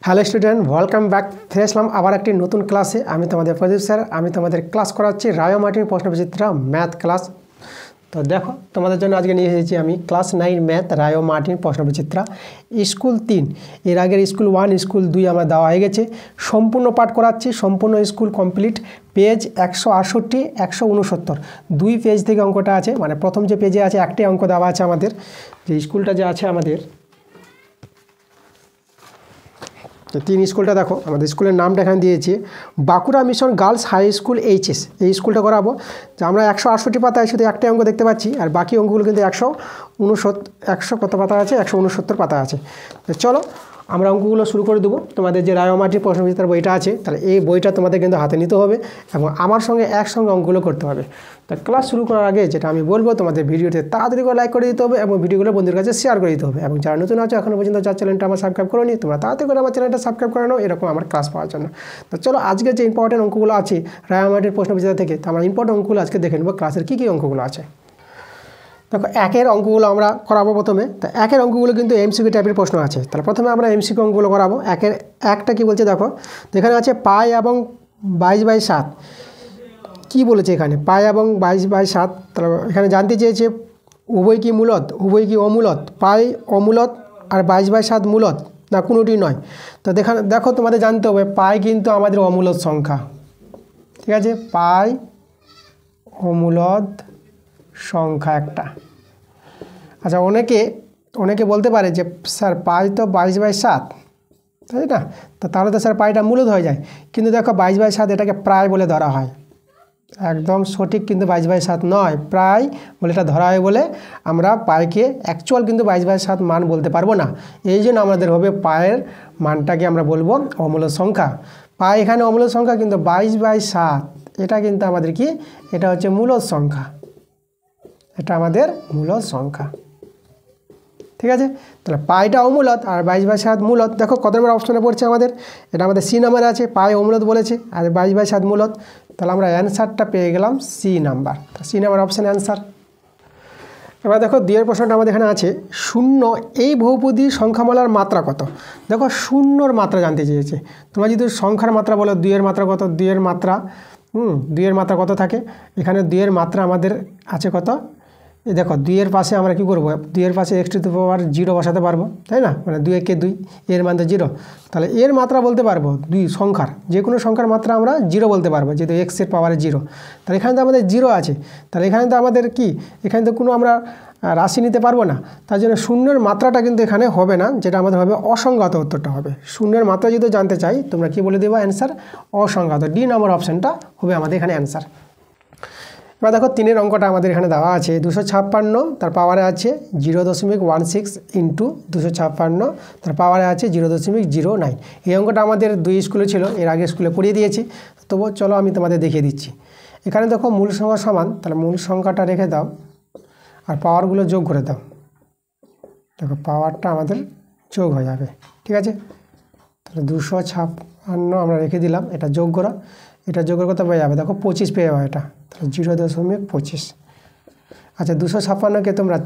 Hello student, welcome back. ফিরে আসলাম আবার একটি নতুন ক্লাসে। আমি তোমাদের প্রদীপ স্যার। আমি তোমাদের ক্লাস করাচ্ছি রায় মার্টিন প্রশ্নবিচিত্র ম্যাথ ক্লাস। তো দেখো, তোমাদের জন্য আজকে নিয়ে এসেছি আমি ক্লাস 9 ম্যাথ রায় মার্টিন প্রশ্নবিচিত্রা স্কুল 3। এর আগের স্কুল 1 স্কুল 2 আমরা দেওয়া হয়ে গেছে। সম্পূর্ণ পাঠ করাচ্ছি, সম্পূর্ণ স্কুল কমপ্লিট। পেজ 168 169 দুই পেজ থেকে অঙ্কটা আছে, মানে প্রথম যে পেজে আছে একটি অঙ্ক দেওয়া আছে আমাদের, যে স্কুলটা যে আছে আমাদের 3 স্কুলটা দেখো, আমাদের স্কুলের নামটা এখানে দিয়েছি Bankura mission girls high school HS. এই স্কুলটা করাবো। যে আমরা 168 পাতায় শুধু একটা অঙ্ক দেখতে পাচ্ছি, আর বাকি অঙ্কগুলো কিন্তু 169 কত পাতা আছে, 169 পাতা আছে। তো চলো আমরা অঙ্কগুলো শুরু করে দেবো। তোমাদের যে রায় মার্টিন প্রশ্নবিচিত্রার বইটা আছে, তাহলে এই বইটা তোমাদের কিন্তু হাতে নিতে হবে এবং আমার সঙ্গে একসঙ্গে অঙ্কগুলো করতে হবে। তো ক্লাস শুরু করার আগে যেটা আমি বলবো, তোমাদের ভিডিওতে তাড়াতাড়ি করে লাইক করে দিতে হবে এবং ভিডিওগুলো বন্ধুদের কাছে শেয়ার করে দিতে হবে। এবং যারা নতুন আছে এখনও পর্যন্ত যার চ্যানেলটা আমার সাবস্ক্রাইব করে নি, তোমরা তাড়াতাড়ি করে আমার চ্যানেলটা সাবস্ক্রাইব করে নাও এরকম আমার ক্লাস পাওয়ার জন্য। তো চলো আজকে যে ইম্পর্টেন্ট অঙ্কগুলো আছে রায় মার্টিন প্রশ্নবিচিত্রা থেকে, তো আমরা ইম্পর্টেন্ট অঙ্কগুলো আজকে দেখে নেবো ক্লাসের কী কী অঙ্কগুলো আছে। দেখো, একের অঙ্কগুলো আমরা করাবো প্রথমে। তো একের অঙ্কগুলো কিন্তু এমসিকিউ টাইপের প্রশ্ন আছে। তাহলে প্রথমে আমরা এমসিকিউ অঙ্কগুলো করাবো। একটা কি বলছে দেখো, এখানে আছে পাই এবং 22/7। কী বলেছে এখানে? পাই এবং 22/7। তাহলে এখানে জানতে চেয়েছে উভয় কি মূলত, উভয় কি অমূলত, পাই অমূলত আর 22/7 মূলত না কোনোটি নয়। তো দেখো তোমাদের জানতে হবে পাই কিন্তু আমাদের অমূলত সংখ্যা, ঠিক আছে? পাই অমূলত সংখ্যা একটা। আচ্ছা, অনেকে বলতে পারে যে স্যার পাই তো 22/7, তাই না? তো তাহলে তো স্যার পাইটা মূলত হয়ে যায়। কিন্তু দেখো 22/7 এটাকে প্রায় বলে ধরা হয়, একদম সঠিক কিন্তু 22/7 নয়, প্রায় বলে এটা ধরা হয় বলে আমরা পাইকে অ্যাকচুয়াল কিন্তু 22/7 মান বলতে পারবো না। এই জন্য আমাদের হবে পায়ের মানটাকে আমরা বলবো অমূলত সংখ্যা। পাই এখানে অমূলত সংখ্যা, কিন্তু 22/7 এটা কিন্তু আমাদের কি, এটা হচ্ছে মূলত সংখ্যা, এটা আমাদের মূলত সংখ্যা, ঠিক আছে? তাহলে পাইটা অমূলত আর 22/7 মূলত। দেখো কত নম্বর অপশনে পড়ছে আমাদের, এটা আমাদের সি নাম্বারে আছে। পাই অমূলত বলেছে আর 22/7 মূলত। তাহলে আমরা অ্যান্সারটা পেয়ে গেলাম C number. C number option answer. এবার দেখো দুইয়ের প্রশ্নটা আমাদের এখানে আছে, শূন্য এই বহুপদী সংখ্যামালার মাত্রা কত? দেখো শূন্যর মাত্রা জানতে চেয়েছে। তোমরা যদি সংখ্যার মাত্রা বলো দুইয়ের মাত্রা কত, দুইয়ের মাত্রা কত থাকে? এখানে দুইয়ের মাত্রা আমাদের আছে কত? এই দেখো, 2-এর পাশে আমরা কী করবো, 2-এর পাশে x⁴ বসাতে পারবো, তাই না? মানে 2 × 2 এর মান তো 0। তাহলে এর মাত্রা বলতে পারবো, সংখ্যার যে কোনো সংখ্যার মাত্রা আমরা 0 বলতে পারবো, যেহেতু x⁴ জিরো। তাহলে এখানে তো আমাদের 0 আছে। তাহলে এখানে তো আমাদের কি, এখানে তো কোনো আমরা রাশি নিতে পারবো না। তার জন্য শূন্যের মাত্রাটা কিন্তু এখানে হবে না, যেটা আমাদের হবে অসংজ্ঞাত উত্তরটা হবে। শূন্যের মাত্রা যদি জানতে চাই তোমরা কি বলে দেবো অ্যান্সার? অসংজ্ঞাত। ডি নম্বর অপশানটা হবে আমাদের এখানে অ্যান্সার। এবার দেখো 3-এর অঙ্কটা আমাদের এখানে দেওয়া আছে 256, তার পাওয়ারে আছে 0.16 ইন্টু 256, তার পাওয়ারে আছে 0.09। এই অঙ্কটা আমাদের 2 স্কুলে ছিল, এর আগে স্কুলে পড়িয়ে দিয়েছি। তবু চলো আমি তোমাদের দেখিয়ে দিচ্ছি। এখানে দেখো মূল সংখ্যা সমান, তাহলে মূল সংখ্যাটা রেখে দাও আর পাওয়ারগুলো যোগ করে দাও। দেখো পাওয়ারটা আমাদের যোগ হয়ে যাবে, ঠিক আছে? তাহলে 256 আমরা রেখে দিলাম, এটা যোগ করা, এটা যোগের কথা পেয়ে যাবে। দেখো 25 পেয়ে যাবে এটা, তাহলে 0.25। আচ্ছা, 256কে তোমরা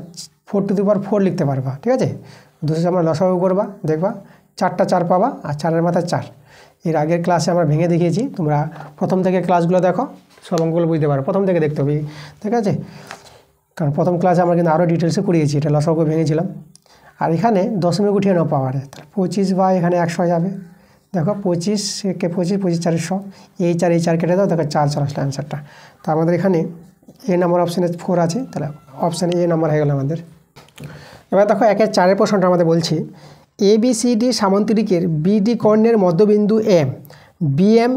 4⁴ লিখতে পারবা, ঠিক আছে? 256 লসাগু করবা, দেখবা 4টা 4 পাবা আর 4-এর মাথায় 4। এর আগের ক্লাসে আমরা ভেঙে দেখিয়েছি, তোমরা প্রথম থেকে ক্লাসগুলো দেখো, সব অঙ্কগুলো বুঝতে পারো। প্রথম থেকে দেখতে হবে, ঠিক আছে? কারণ প্রথম ক্লাসে আমরা কিন্তু আরও ডিটেলসে করিয়েছি, এটা লসাগু ভেঙেছিলাম। আর এখানে দশমিক উঠিয়ে নাও পাওয়ারে, তাহলে 25 বা এখানে 100 হয়ে যাবে। দেখো 25 কে 25, 25 4 100, এই 4 কেটে দাও, দেখো 4 আসলে অ্যান্সারটা। তো আমাদের এখানে এ নাম্বার অপশানে 4 আছে, তাহলে অপশানে এ নাম্বার হয়ে গেল আমাদের। এবার দেখো 1-এর 4-এর প্রশ্নটা আমাদের বলছি, ABCD সামান্তরিকের BD কর্ণের মধ্যবিন্দু M BM,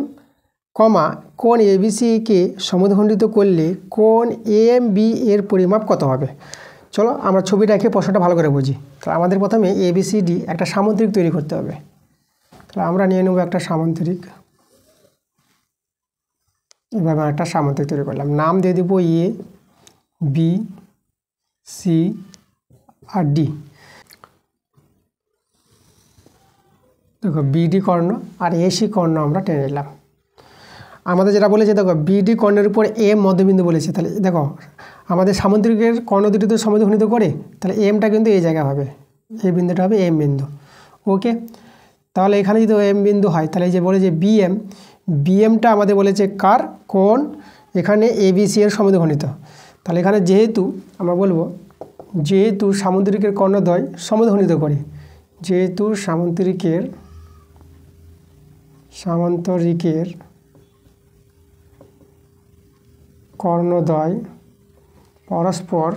কোণ ABCকে সমদ্বিখণ্ডিত করলে কোণ AMB এর পরিমাপ কত হবে? চলো আমরা ছবিটা এঁকে প্রশ্নটা ভালো করে বুঝি। তাহলে আমাদের প্রথমে ABCD একটা সামান্তরিক তৈরি করতে হবে। তাহলে আমরা নিয়ে নেব একটা সামান্তরিক। এভাবে একটা সামান্তরিক তৈরি করলাম, নাম দিয়ে দেবো A B C R D। দেখো BD কর্ণ আর AC কর্ণ আমরা টেনে নিলাম। আমাদের যেটা বলেছে দেখো BD কর্ণের উপর M মধ্যবিন্দু বলেছে। তাহলে দেখো আমাদের সামান্তরিকের কর্ণ দুটি তো সমদ্বিখণ্ডিত করে, তাহলে এমটা কিন্তু এই জায়গা হবে, এই বিন্দুটা হবে M বিন্দু। ওকে, তাহলে এখানে যদি এম বিন্দু হয় তাহলে এই যে বলে যে বিএমটা আমাদের বলেছে কার কোণ এখানে এবিসি এর সমদ্বিখণ্ডিত। তাহলে এখানে যেহেতু আমরা বলবো যেহেতু সামুদ্রিকের কর্ণদ্বয় সমদ্বিখণ্ডিত করে, যেহেতু সামুদ্রিকের কর্ণদ্বয় পরস্পর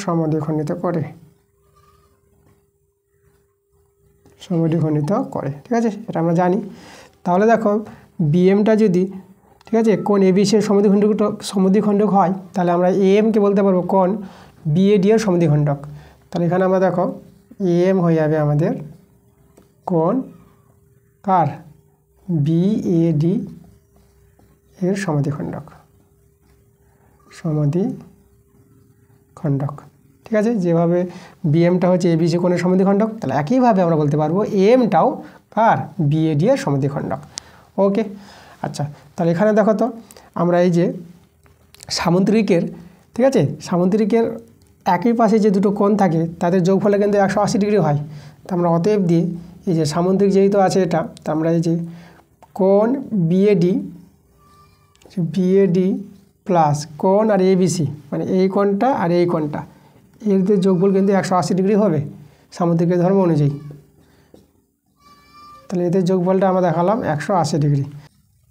সমদ্বিখণ্ডিত করে, ঠিক আছে, এটা আমরা জানি। তাহলে দেখো বিএমটা যদি ঠিক আছে কোণ এবিসি এর সমদ্বিখণ্ডক হয় তাহলে আমরা এএমকে বলতে পারবো কোণ বিএডি এর সমদ্বিখণ্ডক। তাহলে এখানে আমরা দেখো এএম হয়ে যাবে আমাদের কোণ কার বিএডি এর সমদ্বিখণ্ডক, ঠিক আছে। যেভাবে বিএমটা হচ্ছে এবিসি কোণের সমদ্বিখণ্ডক, তাহলে একইভাবে আমরা বলতে পারবো এএমটাও কার বিএডি এর সমদ্বিখণ্ডক। ওকে, আচ্ছা, তাহলে এখানে দেখো তো আমরা এই যে সামুদ্রিকের ঠিক আছে সামুদ্রিকের একই পাশে যে দুটো কোণ থাকে তাদের যোগফলে কিন্তু 180 ডিগ্রি হয়। তা আমরা অতএব দিয়ে এই যে সামুদ্রিক যেহেতু আছে এটা, তা আমরা এই যে কোণ বিএডি প্লাস কোণ আর এবিসি মানে এই কোণটা আর এই কোণটা এদের যোগফল কিন্তু 180 ডিগ্রি হবে সামুদ্রিকের ধর্ম অনুযায়ী। তাহলে এদের যোগফলটা আমরা দেখালাম 180 ডিগ্রি।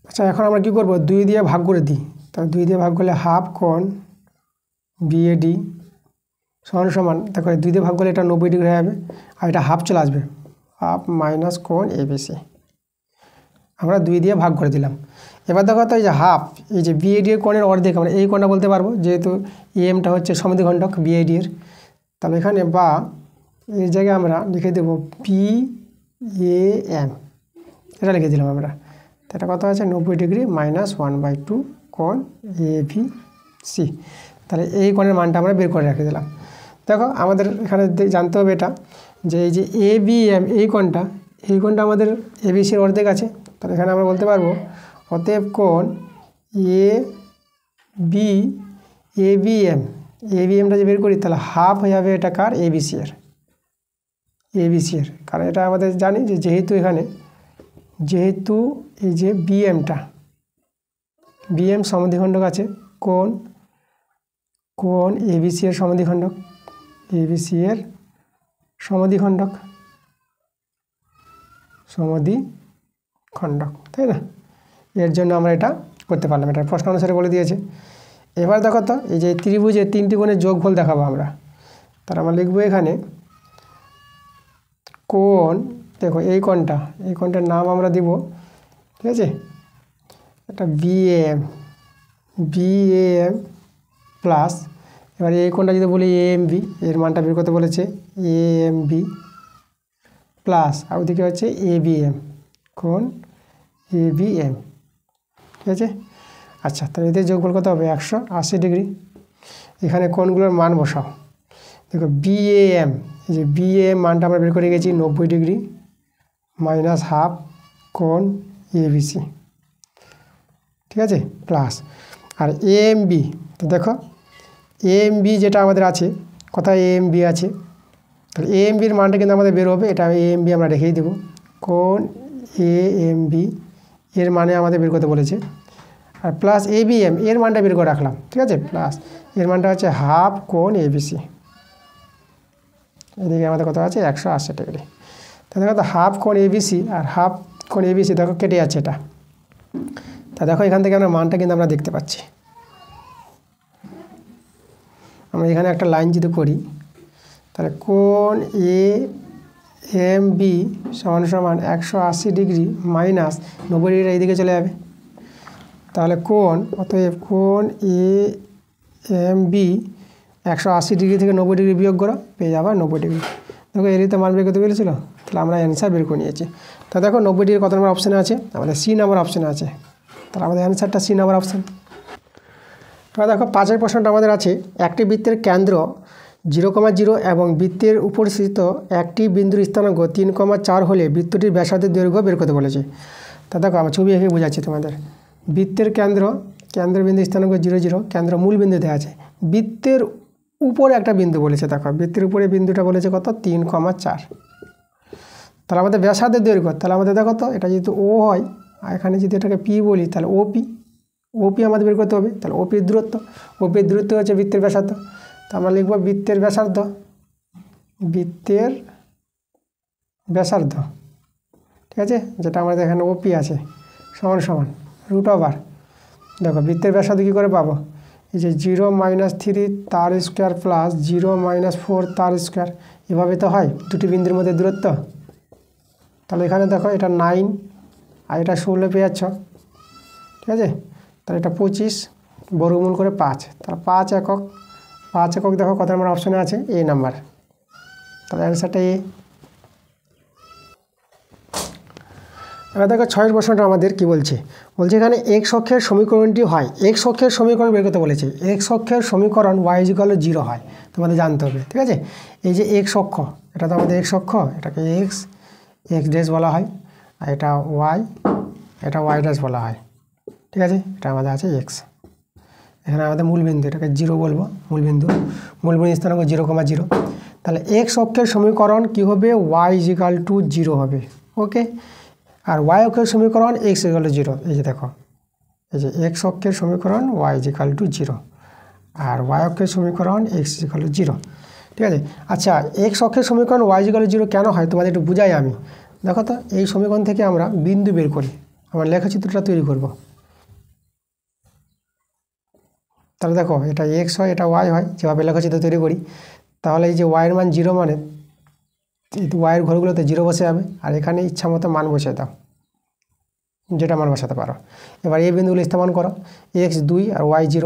আচ্ছা, এখন আমরা কি করব 2 দিয়ে ভাগ করে দিই। তাহলে 2 দিয়ে ভাগ করলে হাফ কোণ বিএডি সমান দেখো 2 দিয়ে ভাগ করলে এটা 90 ডিগ্রি হয়ে যাবে আর এটা হাফ চলে আসবে, হাফ মাইনাস কোণ এবিসি আমরা 2 দিয়ে ভাগ করে দিলাম। এবার দেখো তো এই যে হাফ এই যে বিএডি এর কোণের অর্ধেক আমরা এই কোণটা বলতে পারবো যেহেতু এমটা হচ্ছে সমদ্বিখণ্ডক বিএডি এর। তাহলে এখানে বা এই জায়গায় আমরা লিখে দেব পিএএম, এটা লিখে দিলাম আমরা। এটা কত আছে 90 ডিগ্রি মাইনাস 1/2 কোণ এবিসি। তাহলে এই কোণের মানটা আমরা বের করে রেখে দিলাম। দেখো আমাদের এখানে জানতে হবে এটা যে এই যে এবিএম এই কোণটা আমাদের এবিসির অর্ধেক আছে। তাহলে এখানে আমরা বলতে পারবো অতএব কোণ এবিএমটা যে বের করি তাহলে হাফ হয়ে যাবে এটা কার এবিসি এর কারণ এটা আমাদের জানি যে যেহেতু এই যে বিএম সমদ্বিখণ্ডক আছে কোণ এবিসি এর সমদ্বিখণ্ডক তাই না, এর জন্য আমরা এটা করতে পারলাম, এটা প্রশ্ন অনুসারে বলে দিয়েছে। এবার দেখো তো এই যে ত্রিভুজের 3টি কোণের যোগফল দেখাবো আমরা। তাহলে আমরা লিখবো এখানে কোণ, দেখো এই কোণটার নাম আমরা দিব ঠিক আছে এটা বিএম প্লাস এবার এই কোণটা যদি বলি এএমবি এর মানটা বের করতে বলেছে এএমবি প্লাস আর ওদিকে হচ্ছে এবিএম কোণ এবিএম, ঠিক আছে। আচ্ছা, তাহলে এদের যোগফল কত হবে 180 ডিগ্রি। এখানে কোণগুলোর মান বসাও। দেখো বিএএম এই যে বিএএম মানটা আমরা বের করে গেছি 90 ডিগ্রি মাইনাস হাফ কোণ এবিসি, ঠিক আছে, প্লাস আর এএমবি। তো দেখো এএমবি যেটা আমাদের আছে কোথায় এএমবি আছে, তাহলে এএমবির মানটা কিন্তু আমাদের বের হবে, এটা এএমবি আমরা রেখেই দেবো। কোণ এএমবি এর মানে আমাদের বের করতে বলেছে আর প্লাস এবিএম এর মানটা বের করে রাখলাম, ঠিক আছে, প্লাস এর মানটা হচ্ছে হাফ কোণ এবিসি, এদিকে আমাদের কত আছে 180 ডিগ্রি। তাহলে দেখো হাফ কোণ এবিসি আর হাফ কোণ এবিসি দেখো কেটে যাচ্ছে এটা। তা দেখো এখান থেকে আমরা মানটা কিন্তু আমরা দেখতে পাচ্ছি। আমরা এখানে একটা লাইন যদি করি তাহলে কোণ এএমবি সমান 180 ডিগ্রি মাইনাস 90 ডিগ্রি এইদিকে চলে যাবে। তাহলে অতএব কোণ এএমবি 180 ডিগ্রি থেকে 90 ডিগ্রি বিয়োগ করো পেয়ে যাবে 90 ডিগ্রি। দেখো এরই তো মান বের করতে পেরেছিল, তাহলে আমরা অ্যান্সার বের করে নিয়েছি। তা দেখো 90 ডিগ্রি কত নম্বর অপশানে আছে, আমাদের সি নাম্বার অপশানে আছে, তাহলে আমাদের অ্যান্সারটা সি নাম্বার অপশান। এবার দেখো 5 প্রশ্নটা আমাদের আছে একটি বৃত্তের কেন্দ্র 0,0 এবং বৃত্তের উপরিস্থিত একটি বিন্দুর স্থানাঙ্ক 3,4 হলে বৃত্তটির ব্যাসার্ধের দৈর্ঘ্য বের করতে বলেছে। তা দেখো আমার ছবি এঁকে বোঝাচ্ছি তোমাদের। বৃত্তের কেন্দ্রবিন্দু স্থানাঙ্ক 0,0, কেন্দ্র মূল বিন্দু দেওয়া আছে। বৃত্তের উপরে একটা বিন্দু বলেছে, দেখো বৃত্তের উপরে বিন্দুটা বলেছে কত 3,4। তাহলে আমাদের ব্যাসার্ধের দৈর্ঘ্য, তাহলে আমাদের দেখো তো এটা যেহেতু ও হয় আর এখানে যদি এটাকে পি বলি তাহলে ওপি আমাদের বের করতে হবে। তাহলে ওপির দূরত্ব হচ্ছে বৃত্তের ব্যাসার্ধ। তো আমরা লিখব বৃত্তের ব্যাসার্ধ, ঠিক আছে, যেটা আমাদের এখানে ওপি আছে সমান সমান √, দেখো বৃত্তের ব্যাসার্ধ কী করে পাবো, এই যে 0 - 3 তার স্কোয়ার প্লাস 0 - 4 তার স্কোয়ার, এভাবে তো হয় দুটি বিন্দুর মধ্যে দূরত্ব। তাহলে এখানে দেখো এটা 9 আর এটা 16 পেয়ে যাচ্ছ, ঠিক আছে। তাহলে এটা 25 বর্গমূল করে 5, তাহলে 5 একক দেখো কত নম্বর অপশানে আছে, এ নাম্বার। তাহলে অ্যান্সারটা এ। এবার দেখো 6 প্রশ্নটা আমাদের কি বলছে এখানে এক্স অক্ষের সমীকরণটি হয়, এক্স অক্ষের সমীকরণ বের করতে বলেছে। এক্স অক্ষের সমীকরণ y = 0 হয়, তোমাদের জানতে হবে, ঠিক আছে। এই যে এক্স অক্ষ, এটা তো আমাদের এক্স অক্ষ, এটাকে এক্স ড্যাশ বলা হয়, আর এটা y ড্যাশ বলা হয়, ঠিক আছে। এটা আমাদের আছে এক্স, এখানে আমাদের মূলবিন্দু, এটাকে 0 বলবো, মূলবিন্দু স্থানাঙ্ক 0,0। তাহলে এক্স অক্ষের সমীকরণ কি হবে, y = 0 হবে, ওকে। আর y অক্ষের সমীকরণ x = 0, এই যে দেখো, এই যে এক্স অক্ষের সমীকরণ y = 0 আর y অক্ষের সমীকরণ x = 0, ঠিক আছে। আচ্ছা, এক্স অক্ষের সমীকরণ y = 0 কেন হয় তোমাদের একটু বুঝাই আমি। দেখো তো এই সমীকরণ থেকে আমরা বিন্দু বের করি, আমরা লেখচিত্রটা তৈরি করব। তাহলে দেখো এটা এক্স হয়, এটা y হয়, যেভাবে লেখচিত্র তৈরি করি। তাহলে এই যে y এর মান 0 মানে y এর ঘরগুলোতে 0 বসে যাবে, আর এখানে ইচ্ছা মতো মান বসে দাও, যেটা মান বসাতে পারো। এবার এই বিন্দুগুলো স্থাপন করো, x2 আর y0।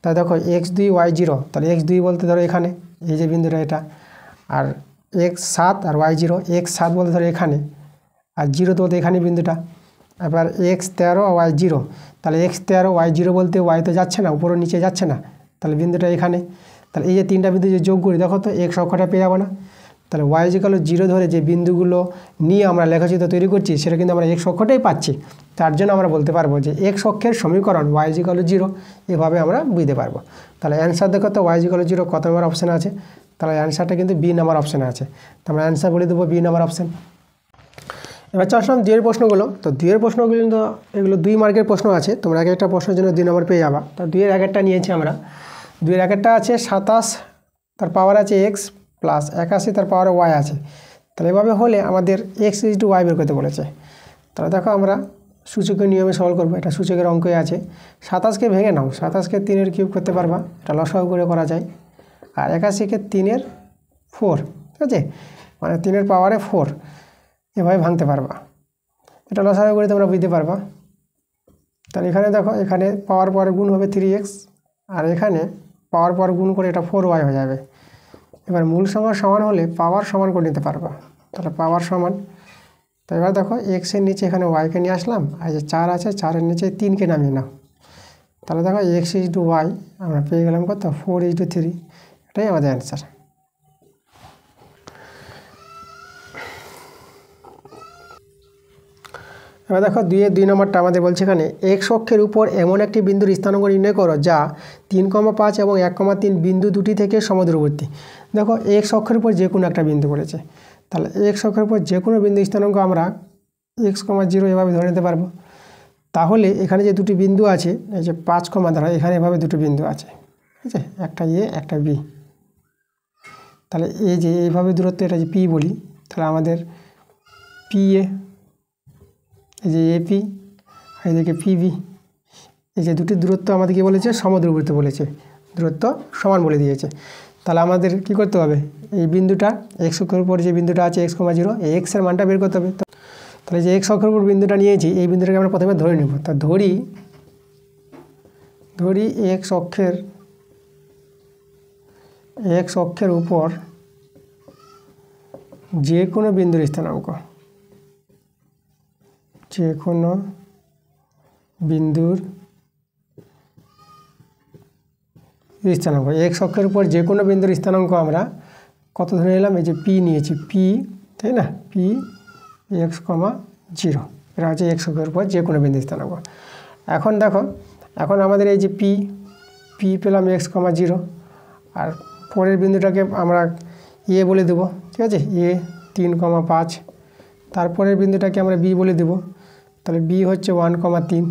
তাহলে দেখো x2 y0, তাহলে x2 বলতে ধরো এখানে এই যে বিন্দুটা এটা, আর x7 আর y0, x7 বলতে ধরো এখানে, আর 0 তো বলতে এখানে বিন্দুটা। এবার x13 আর y0, তাহলে x13 y0 বলতে y তো যাচ্ছে না, উপরও নিচে যাচ্ছে না, তাহলে বিন্দুটা এখানে। তাহলে এই যে তিনটা বিন্দু যে যোগ করি, দেখো তো x অক্ষটা পেয়ে যাবো না। তাহলে y = 0 ধরে যে বিন্দুগুলো নিয়ে আমরা লেখচিত্র তৈরি করছি সেটা কিন্তু আমরা x অক্ষটাই পাচ্ছি। তার জন্য আমরা বলতে পারবো যে x অক্ষের সমীকরণ y = 0, এভাবে আমরা বুঝতে পারবো। তাহলে অ্যান্সার দেখো তো y = 0 কত নম্বর অপশানে আছে, তাহলে অ্যান্সারটা কিন্তু বি নাম্বার অপশানে আছে। তো আমরা অ্যান্সার বলে দেবো বি নাম্বার অপশান। এবার আসলাম 2 এর প্রশ্নগুলো। তো 2 এর প্রশ্নগুলো কিন্তু এগুলো 2 মার্কের প্রশ্ন আছে, তোমরা এক একটা প্রশ্নের জন্য 2 নম্বর পেয়ে যাবা। তো 2 এর এক একটা নিয়েছি আমরা। 2 এর এক একটা আছে 27 তার পাওয়ার আছে x প্লাস 81 তার পাওয়ারে y আছে। তাহলে এভাবে হলে আমাদের x = y বের করতে বলেছে। তাহলে দেখো আমরা সূচকের নিয়মে সলভ করবো, এটা সূচকের অঙ্কই আছে। 27কে ভেঙে নাও, 27কে 3 কিউব করতে পারবা, এটা লসাগু করে করা যায়। আর 81কে 3 4, ঠিক আছে, মানে 3 পাওয়ারে 4, এভাবে ভাঙতে পারবা, এটা লসাগু করে তোমরা বুঝতে পারবা। তাহলে এখানে দেখো, এখানে পাওয়ার পরে গুণ হবে 3x, আর এখানে পাওয়ার পর গুণ করে এটা 4y হয়ে যাবে। এবার মূল সংখ্যা সমান হলে পাওয়ার সমান করে নিতে পারবা, তাহলে পাওয়ার সমান। তো এবার দেখো এক্সের নিচে এখানে ওয়াইকে নিয়ে আসলাম, আর যে 4 আছে 4-এর নিচে 3কে নামিয়ে নাও। তাহলে দেখো x = y আমরা পেয়ে গেলাম কত, 4:3, এটাই আমাদের অ্যান্সার। এবার দেখো 2 নম্বরটা আমাদের বলছে এখানে এক্স অক্ষের উপর এমন একটি বিন্দুর স্থানাঙ্ক নির্ণয় করো যা 3,5 এবং 1,3 বিন্দু দুটি থেকে সমদূরবর্তী। দেখো এক্স অক্ষের উপর যে কোনো একটা বিন্দু বলেছে, তাহলে এক্স অক্ষের উপর যে কোনো বিন্দু স্থানাঙ্ক আমরা x,0 এভাবে ধরে নিতে পারবো। তাহলে এখানে যে দুটি বিন্দু আছে, এই যে 5, ধরো এখানে এভাবে দুটো বিন্দু আছে, ঠিক আছে, একটা এ একটা বি। তাহলে এই যে এইভাবে দূরত্ব, এটা যে পি বলি, তাহলে আমাদের পি এ, এই যে এপি, আর এদিকে পিবি, এই যে দুটি দূরত্ব আমাদের কী বলেছে, সমদূরবর্তী বলেছে, দূরত্ব সমান বলে দিয়েছে। তাহলে আমাদের কি করতে হবে, এই বিন্দুটা এক্স অক্ষের উপর যে বিন্দুটা আছে x,0, এই এক্সের মানটা বের করতে হবে। তাহলে যে এক্স অক্ষের উপর বিন্দুটা নিয়েছি, এই বিন্দুটাকে আমরা প্রথমে ধরে নেব। তা ধরি এক্স অক্ষের উপর যে কোনো বিন্দুর স্থানাঙ্ক, যে কোনো বিন্দুর স্থানাঙ্ক, এক্স অক্ষের উপর যে কোনো বিন্দুর স্থানাঙ্ক আমরা কত ধরে নিলাম, এই যে পি নিয়েছি, পি, তাই না, পি x,0, এটা হচ্ছে এক্স অক্ষের উপর যে কোনো বিন্দুর স্থানাঙ্ক। এখন দেখো, এখন আমাদের এই যে পি পেলাম x,0, আর পরের বিন্দুটাকে আমরা এ বলে দেবো, ঠিক আছে, এ 3,5। তারপরের বিন্দুটাকে আমরা বি বলে দেবো, তাহলে বি হচ্ছে 1,3।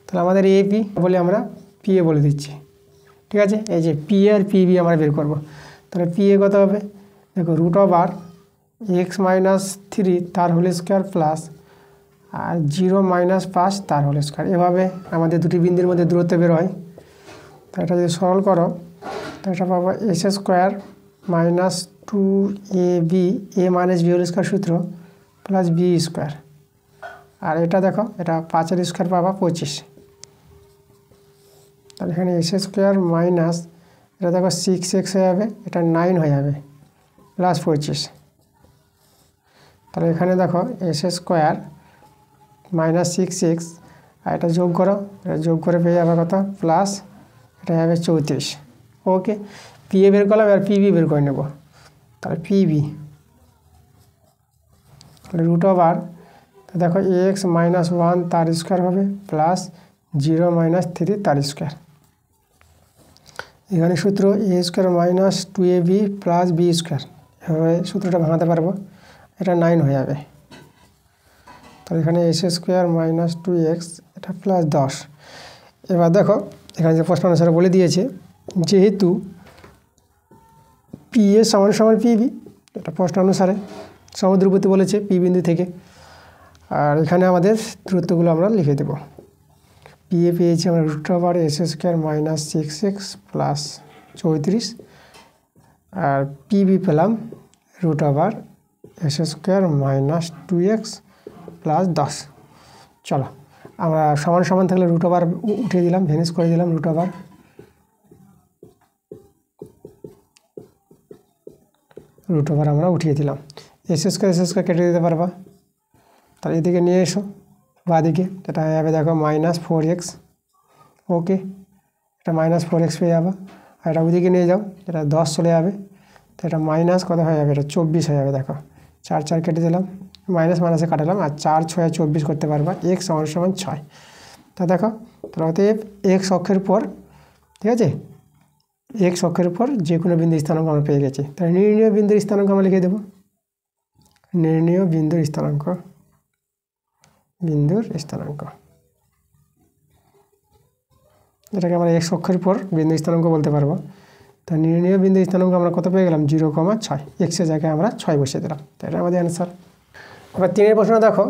তাহলে আমাদের এপি বলে আমরা পি এ বলে দিচ্ছি, ঠিক আছে। এই যে পি এ আর পিবি আমরা বের করব। তাহলে পি এ কত হবে, দেখো √(x-3) তার হোল স্কোয়ার প্লাস আর 0-5 তার হোল স্কোয়ার। এভাবে আমাদের দুটি বিন্দুর মধ্যে দূরত্ব বের হয়। তো এটা যদি সরল করো তো এটা পাবো s² - 2ab a - b whole square সূত্র প্লাস b²। আর এটা দেখো, এটা 5-এর স্কোয়ার পাবা 25। তাহলে এখানে s² মাইনাস এটা দেখো 6x হয়ে যাবে, এটা 9 হয়ে যাবে প্লাস 25। তাহলে এখানে দেখো s² মাইনাস 6x আর এটা যোগ করো, এটা যোগ করে পেয়ে যাবে কত, প্লাস এটা যাবে 34। ওকে, পি এ বের করলাম, আর পিবি বের করে নেব। তাহলে পিবি তাহলে তো দেখো x-1 তার স্কোয়ার হবে প্লাস 0-3 তার স্কোয়ার। এখানে সূত্র a² - 2ab প্লাস b²। এভাবে সূত্রটা ভাঙাতে পারবো, এটা 9 হয়ে যাবে। তাহলে এখানে s² - 2x এটা প্লাস 10। এবার দেখো এখানে যে প্রশ্ন অনুসারে বলে দিয়েছে, যেহেতু পি এ = পিবি, এটা প্রশ্ন অনুসারে সমদ্রুপতি বলেছে পি বিন্দু থেকে। আর এখানে আমাদের দূরত্বগুলো আমরা লিখে দেব। পি এ পেয়েছি আমরা √(s² - 6x প্লাস 34 আর পিবি পেলাম √(s² - 2x প্লাস 10। চলো আমরা সমান থাকলে √ উঠিয়ে দিলাম, ভ্যানিশ করে দিলাম √ আমরা উঠিয়ে দিলাম। s² কেটে দিতে পারবা। তাহলে এদিকে নিয়ে এসো বাঁদিকে, এটা হয়ে যাবে দেখো -4x। ওকে, এটা -4x পেয়ে যাবে। আর এটা ওইদিকে নিয়ে যাও, এটা 10 চলে যাবে। তো এটা মাইনাস কত হয়ে যাবে, এটা 24 হয়ে যাবে। দেখো 4 কেটে দিলাম, মাইনাসে কাটালাম, আর 4 × 6 = 24 করতে পারবা, x = 6। তা দেখো তাহলে অতএব x অক্ষের পর, ঠিক আছে, x অক্ষের উপর যে কোনো বিন্দু স্থানাঙ্ক আমরা পেয়ে গেছি। তাহলে নির্ণীয় বিন্দুর স্থানাঙ্ক আমরা লিখে দেব, নির্ণীয় বিন্দুর স্থানাঙ্ক, এটাকে আমরা x অক্ষের উপর বিন্দু স্থানাঙ্ক বলতে পারবো। তা নির্ণীয় বিন্দু স্থানাঙ্ক আমরা কত পেয়ে গেলাম, 0,6। x এর জায়গায় আমরা 6 বসিয়ে দিলাম। তো এটা আমাদের অ্যান্সার। এবার 3 প্রশ্ন দেখো,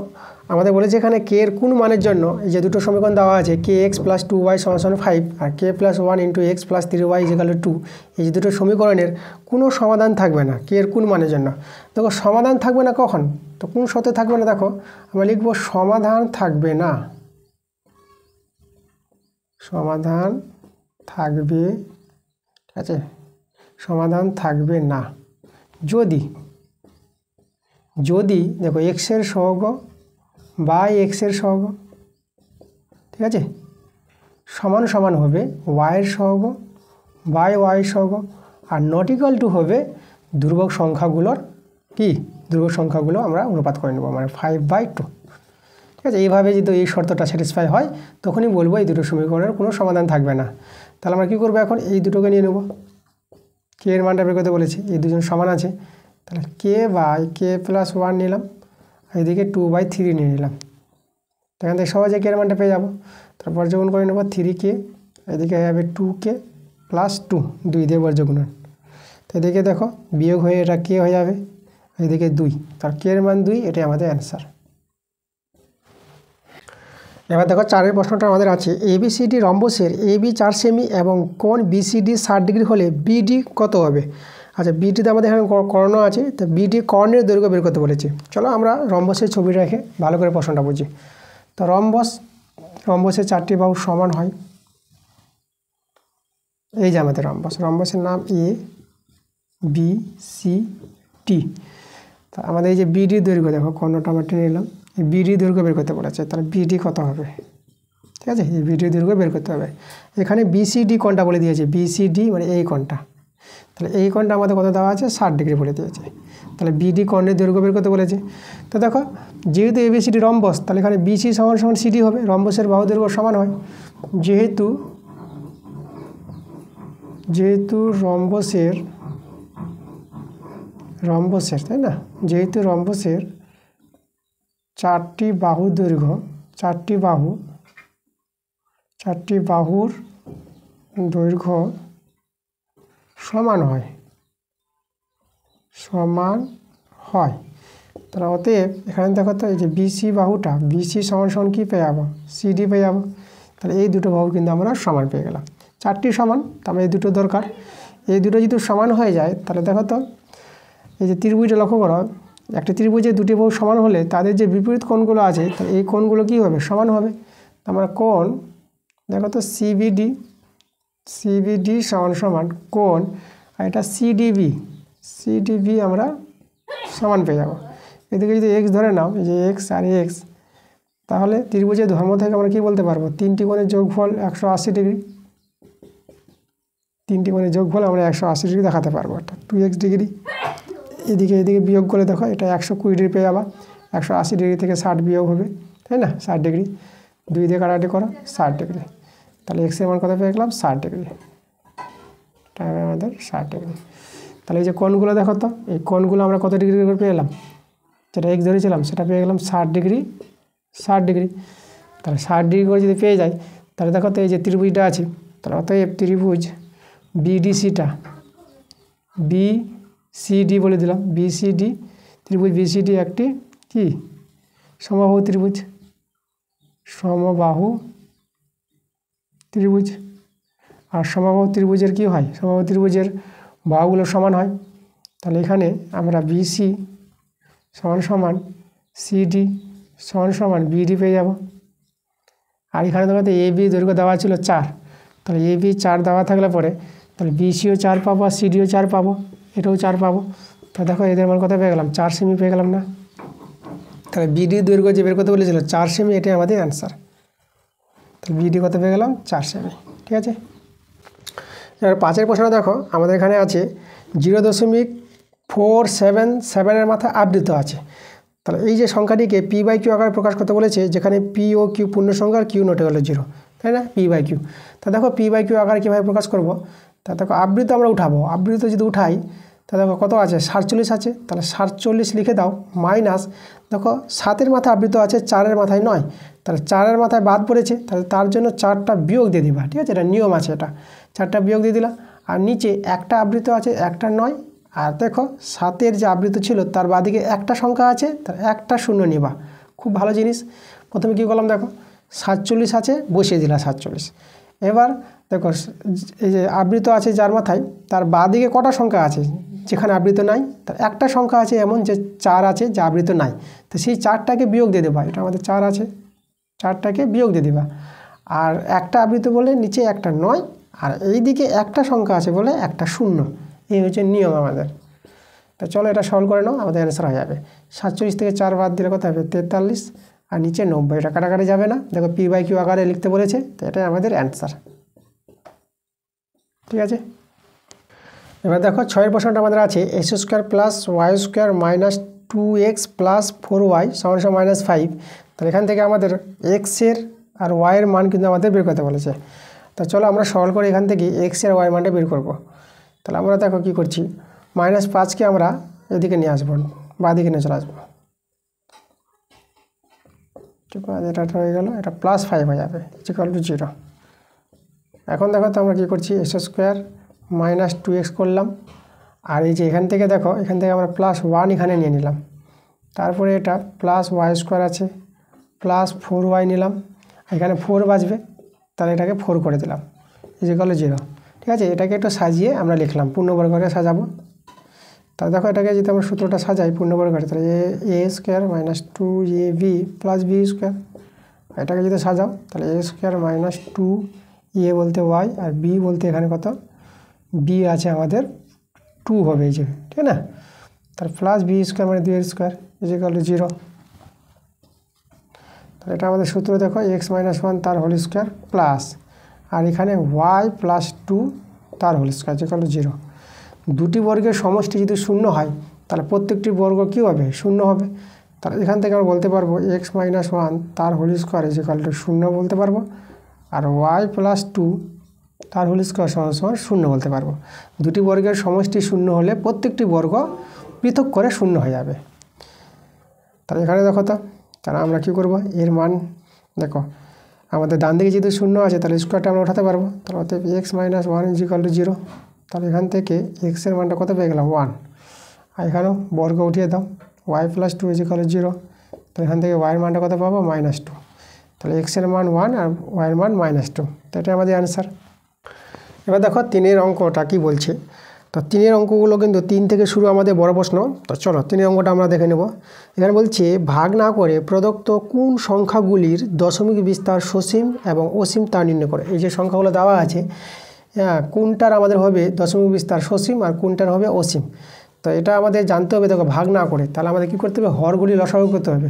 আমাদের বলেছে এখানে k এর কোন মানের জন্য এই যে দুটো সমীকরণ দেওয়া আছে, kx + 2y = 5 আর k + 1 × x + 3y = 2, এই যে দুটো সমীকরণের কোনো সমাধান থাকবে না k এর কোন মানের জন্য। দেখো সমাধান থাকবে না কখন, তো কোন শর্তে থাকবে না, দেখো আমরা লিখব সমাধান থাকবে না, সমাধান থাকবে, ঠিক আছে, সমাধান থাকবে না যদি দেখো x এর সহগ বাই x এর সহগ, ঠিক আছে, সমান হবে y এর সহগ বাই y এর সহগ, আর নট ইকুয়াল টু হবে ধ্রুবক সংখ্যাগুলোর কি, ধ্রুবক সংখ্যাগুলো আমরা অনুপাত করে নেব, মানে 5/2। ঠিক আছে, এইভাবে যদি এই শর্তটা স্যাটিসফাই হয় তখনই বলবো এই দুটো সমীকরণের কোনো সমাধান থাকবে না। তাহলে আমরা কী করবো, এখন এই দুটোকে নিয়ে নেব, কে এর মানটা বের করতে বলেছি, এই দুজন সমান আছে, তাহলে k/k + 1 নিলাম, আর এদিকে 2/3 নিয়ে নিলাম। এখান থেকে সহজে কে এর মানটা পেয়ে যাবো। তারপর যোগন করে নেব 3k, এদিকে হয়ে যাবে 2k + 2, 2 দিয়ে বর্গগুণন। তো এদিকে দেখো বিয়োগ হয়ে এটা কে হয়ে যাবে, এদিকে 2, তার কে এর মান 2, এটাই আমাদের অ্যান্সার। এবার দেখো 4 প্রশ্নটা আমাদের আছে, ABCD রম্বসের AB 4 সেমি এবং কোণ BCD 60 ডিগ্রি হলে BD কত হবে। আচ্ছা, BDতে আমাদের এখানে কর্ণ আছে, তো BD কর্ণের দৈর্ঘ্য বের করতে বলেছি। চলো আমরা রম্বসের ছবি রেখে ভালো করে প্রশ্নটা বুঝি। তো রম্বসের 4টি বাহু সমান হয়, এই যে আমাদের রম্বসের নাম ABCD। তা আমাদের এই যে BD দৈর্ঘ্য দেখো, কর্ণটা আমরা টেনে নিলাম, এই BD দৈর্ঘ্য বের করতে বলেছে, তাহলে BD কত হবে, ঠিক আছে, এই BD দৈর্ঘ্য বের করতে হবে। এখানে BCD কোণটা বলে দিয়েছে, BCD মানে এই কোণটা, তাহলে এই কোণটা আমাদের কত দেওয়া আছে, 60 ডিগ্রি বলে দিয়েছে। তাহলে BD কোণের দৈর্ঘ্য বের করতে বলেছে। তো দেখো যেহেতু ABCD রম্বস, তাহলে এখানে BC = CD হবে, রম্বসের বাহু দৈর্ঘ্য সমান হয়, যেহেতু যেহেতু রম্বসের তাই না, যেহেতু রম্বসের 4টি বাহুর দৈর্ঘ্য, 4টি বাহুর দৈর্ঘ্য সমান হয়, তাহলে অতএব এখানে দেখো তো এই যে বিসি বাহুটা, বিসি সমান সমান কী পেয়ে যাবো, সিডি পেয়ে যাবো। তাহলে এই দুটো বাহু কিন্তু আমরা সমান পেয়ে গেলাম, 4টি সমান, তাহলে এই দুটো দরকার। এই দুটো যদি সমান হয়ে যায় তাহলে দেখো তো এই যে ত্রিভুজটা লক্ষ্য করো, একটা ত্রিভুজে দুটি বাহু সমান হলে তাদের যে বিপরীত কোণগুলো আছে তাহলে এই কোণগুলো কী হবে, সমান হবে। আমরা কোণ দেখো তো সিবিডি সমান সমান কোণ, আর এটা সিডিবি আমরা সমান পেয়ে যাবো। এদিকে যদি এক্স ধরে নাও, এই যে এক্স আর এক্স, তাহলে ত্রিভুজের ধর্ম থেকে আমরা কি বলতে পারবো, 3টি কোণের যোগফল 180 ডিগ্রি, 3টি কোণের যোগফল আমরা 180 ডিগ্রি দেখাতে পারবো, অর্থাৎ 2x ডিগ্রি। এদিকে বিয়োগ করে দেখো, এটা 120 ডিগ্রি পেয়ে যাবা, 180 ডিগ্রি থেকে 60 বিয়োগ হবে, তাই না, 60 ডিগ্রি, 2 দিয়ে কাটাকাটি করো 60 ডিগ্রি, তাহলে এক্সের মান কত পেয়ে গেলাম, 60 ডিগ্রি, এটা হবে আমাদের 60 ডিগ্রি। তাহলে এই যে কোণগুলো দেখো তো, এই কোণগুলো আমরা কত ডিগ্রি করে পেয়ে গেলাম, যেটা এক্স ধরেছিলাম সেটা পেয়ে গেলাম 60 ডিগ্রি। তাহলে 60 ডিগ্রি করে যদি পেয়ে যাই তাহলে দেখো তো এই যে ত্রিভুজটা আছে, তাহলে অতএব ত্রিভুজ বিডিসিটা, বিসিডি বলে দিলাম, বিসিডি ত্রিভুজ বিসিডি একটি কি সমবাহু ত্রিভুজ। আর সমবাহু ত্রিভুজের কি হয়, সমবাহু ত্রিভুজের বাহুগুলো সমান হয়। তাহলে এখানে আমরা বিসি সমান সমান সিডি সমান সমান বিডি পেয়ে যাব। আর এখানে দেখো এ বি দৈর্ঘ্য দেওয়া ছিল 4, তাহলে এ বি 4 দেওয়া থাকলে পরে তাহলে বিসিও 4 পাবো আর সিডিও 4 পাবো, এটাও 4 পাবো। তো দেখো এদের মান কত পেয়ে গেলাম, 4 সেমি পেয়ে গেলাম না। তাহলে বিডি দৈর্ঘ্য যে বের করতে বলেছিল 4 সেমি, এটাই আমাদের অ্যান্সার। তাহলে বিডি কত পেয়ে গেলাম, 4 সেমি, ঠিক আছে। এবার 5এর প্রশ্ন দেখো, আমাদের এখানে আছে 0.477 মাথায় আবৃত আছে। তাহলে এই যে সংখ্যাটিকে p/q আকারে প্রকাশ করতে বলেছে, যেখানে p ও q পূর্ণ সংখ্যা আর q নট হলো 0, তাই না, p/q। তা দেখো p/q আকারে কীভাবে প্রকাশ করব, তা দেখো আবৃত আমরা উঠাবো, আবৃত যদি উঠাই তা দেখো কত আছে, 47 আছে, তাহলে 47 লিখে দাও, মাইনাস দেখো 7-এর মাথায় আবৃত আছে, 4-এর মাথায় নয়, তাহলে 4-এর মাথায় বাদ পড়েছে, তাহলে তার জন্য 4টা বিয়োগ দিয়ে দিবা, ঠিক আছে, এটা নিয়ম আছে, এটা 4টা বিয়োগ দিয়ে দিলা। আর নিচে একটা আবৃত আছে, একটা নয়, আর দেখো 7-এর যে আবৃত ছিল তার বাদিকে একটা সংখ্যা আছে, তার একটা শূন্য নিবা, খুব ভালো জিনিস। প্রথমে কী করলাম দেখো, 47 আছে, বসিয়ে দিলা 47। এবার দেখো এই যে আবৃত আছে যার মাথায়, তার বাদিকে কটা সংখ্যা আছে, যেখানে আবৃত নাই, তার একটা সংখ্যা আছে এমন যে 4 আছে, যা আবৃত নাই, তো সেই 4টাকে বিয়োগ দিয়ে দেবা, এটা আমাদের 4 আছে, 4টাকে বিয়োগ দিয়ে দেবা। আর একটা আবৃত বলে নিচে একটা নয়, আর এই দিকে একটা সংখ্যা আছে বলে একটা শূন্য, এই হচ্ছে নিয়ম আমাদের। তো চলো এটা সলভ করে নাও, আমাদের অ্যান্সার হয়ে যাবে। 47 থেকে 4 বাদ দিলে কত হবে, 43, আর নিচে 90, এটা কাটাকাটি যাবে না, দেখো p/q আকারে লিখতে বলেছে, তো এটাই আমাদের অ্যান্সার, ঠিক আছে। এবার দেখো 6-এর প্রশ্নটা আমাদের আছে x² + y² - 2x + 4y = -5। তাহলে এখান থেকে আমাদের x-এর আর y-এর মান কিন্তু আমাদের বের করতে বলেছে। তা চলো আমরা সলভ করে এখান থেকে x আর y মানটা বের করব। তাহলে আমরা দেখো কী করছি, -5কে আমরা এদিকে নিয়ে আসবো, বা দিকে নিয়ে চলে আসবো, ঠিক আছে, এটা হয়ে গেল, এটা +5 হয়ে যাবে, = 0। এখন দেখো তো আমরা কী করছি, x² - 2x করলাম, আর এই যে এখান থেকে দেখো, এখান থেকে আমরা +1 এখানে নিয়ে নিলাম, তারপরে এটা +y² আছে, +4y নিলাম, এখানে 4 বাজবে, তাহলে এটাকে 4 করে দিলাম, = 0, ঠিক আছে। এটাকে একটু সাজিয়ে আমরা লিখলাম, পূর্ণবর্গ করে সাজাবো। তাহলে দেখো এটাকে যদি আমরা সূত্রটা সাজাই পূর্ণবর্গ করে, তাহলে a² - 2ab + b², এটাকে যদি সাজাও তাহলে a² - 2a বলতে y, আর b বলতে এখানে কত, b আছে আমাদের 2 হবে, এই যে, ঠিক না। তার +b² মানে 2 এর স্কোয়ার, = 0। তাহলে এটা আমাদের সূত্র দেখো, x - 1 তার হোল স্কোয়ার প্লাস, আর এখানে y + 2 তার হোল স্কোয়ার, = 0। দুটি বর্গের সমষ্টি যদি শূন্য হয় তাহলে প্রত্যেকটি বর্গ কী হবে, শূন্য হবে। তাহলে এখান থেকে আমরা বলতে পারবো x - 1 তার হোল স্কোয়ার = 0 বলতে পারবো, আর y + 2 তার হোল স্কোয়ার সমান সমান 0 বলতে পারবো। দুটি বর্গের সমষ্টি 0 হলে প্রত্যেকটি বর্গ পৃথক করে 0 হয়ে যাবে। তাহলে এখানে দেখো তো, তাহলে আমরা কী করব, এর মান দেখো আমাদের ডান দিকে যেহেতু 0 আছে তাহলে স্কোয়ারটা আমরা উঠাতে পারবো। তাহলে অতএব x - 1 = 0। তাহলে এখান থেকে এক্সের মানটা কত পেয়ে গেলাম 1, আর এখানেও বর্গ উঠিয়ে দাও, y + 2 = 0। তো এখান থেকে y এর মানটা কত পাবো -2। তাহলে এক্সের মান 1 আর y এর মান -2, তো এটা আমাদের অ্যান্সার। এবার দেখো 3-এর অঙ্কটা কি বলছে। তো 3-এর অঙ্কগুলো কিন্তু 3 থেকে শুরু আমাদের বড় প্রশ্ন। তো চলো 3-এর অঙ্কটা আমরা দেখে নেব। এখানে বলছে ভাগ না করে প্রদত্ত কোন সংখ্যাগুলির দশমিক বিস্তার সসীম এবং অসীম তা নির্ণয় করে। এই যে সংখ্যাগুলো দেওয়া আছে, হ্যাঁ, কোনটার আমাদের হবে দশমিক বিস্তার সসীম আর কোনটার হবে অসীম। তো এটা আমাদের জানতে হবে। দেখো ভাগ না করে তাহলে আমাদের কী করতে হবে, হরগুলি লসাগু করতে হবে।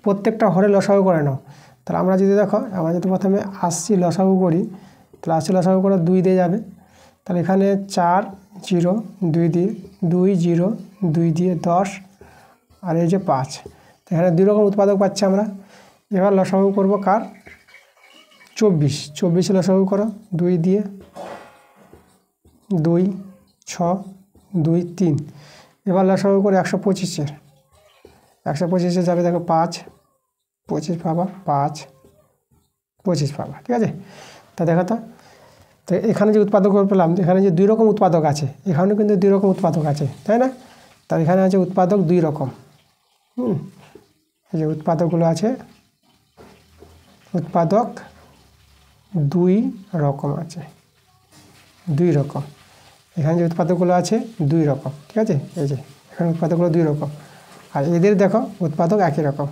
প্রত্যেকটা হরে লসাগু করে নাও। তাহলে আমরা যদি দেখো, আমরা যদি প্রথমে 80 লসাগু করি, তাহলে 80 লসাগু করে 2 দিয়ে যাবে। তাহলে এখানে 4 0 2 দিয়ে 2 0 2 দিয়ে 10, আর এই যে 5। এখানে 2 রকম উৎপাদক পাচ্ছি আমরা। এবার লসাগু করব কার, 24 লসাগু করো 2 দিয়ে 2 6 2 3। এবার লসাগু করে 125-এর 125-এ যাবে, দেখো 5 25 পাবা, 5 25 পাবা, ঠিক আছে। তা দেখো তো, তো এখানে যে উৎপাদক পেলাম, এখানে যে 2 রকম উৎপাদক আছে, এখানেও কিন্তু 2 রকম উৎপাদক আছে, তাই না। তার এখানে আছে উৎপাদক 2 রকম। এই যে উৎপাদকগুলো আছে, উৎপাদক 2 রকম আছে, 2 রকম। এখানে যে উৎপাদকগুলো আছে 2 রকম, ঠিক আছে। এই যে এখানে উৎপাদকগুলো 2 রকম, আর এদের দেখো উৎপাদক একই রকম।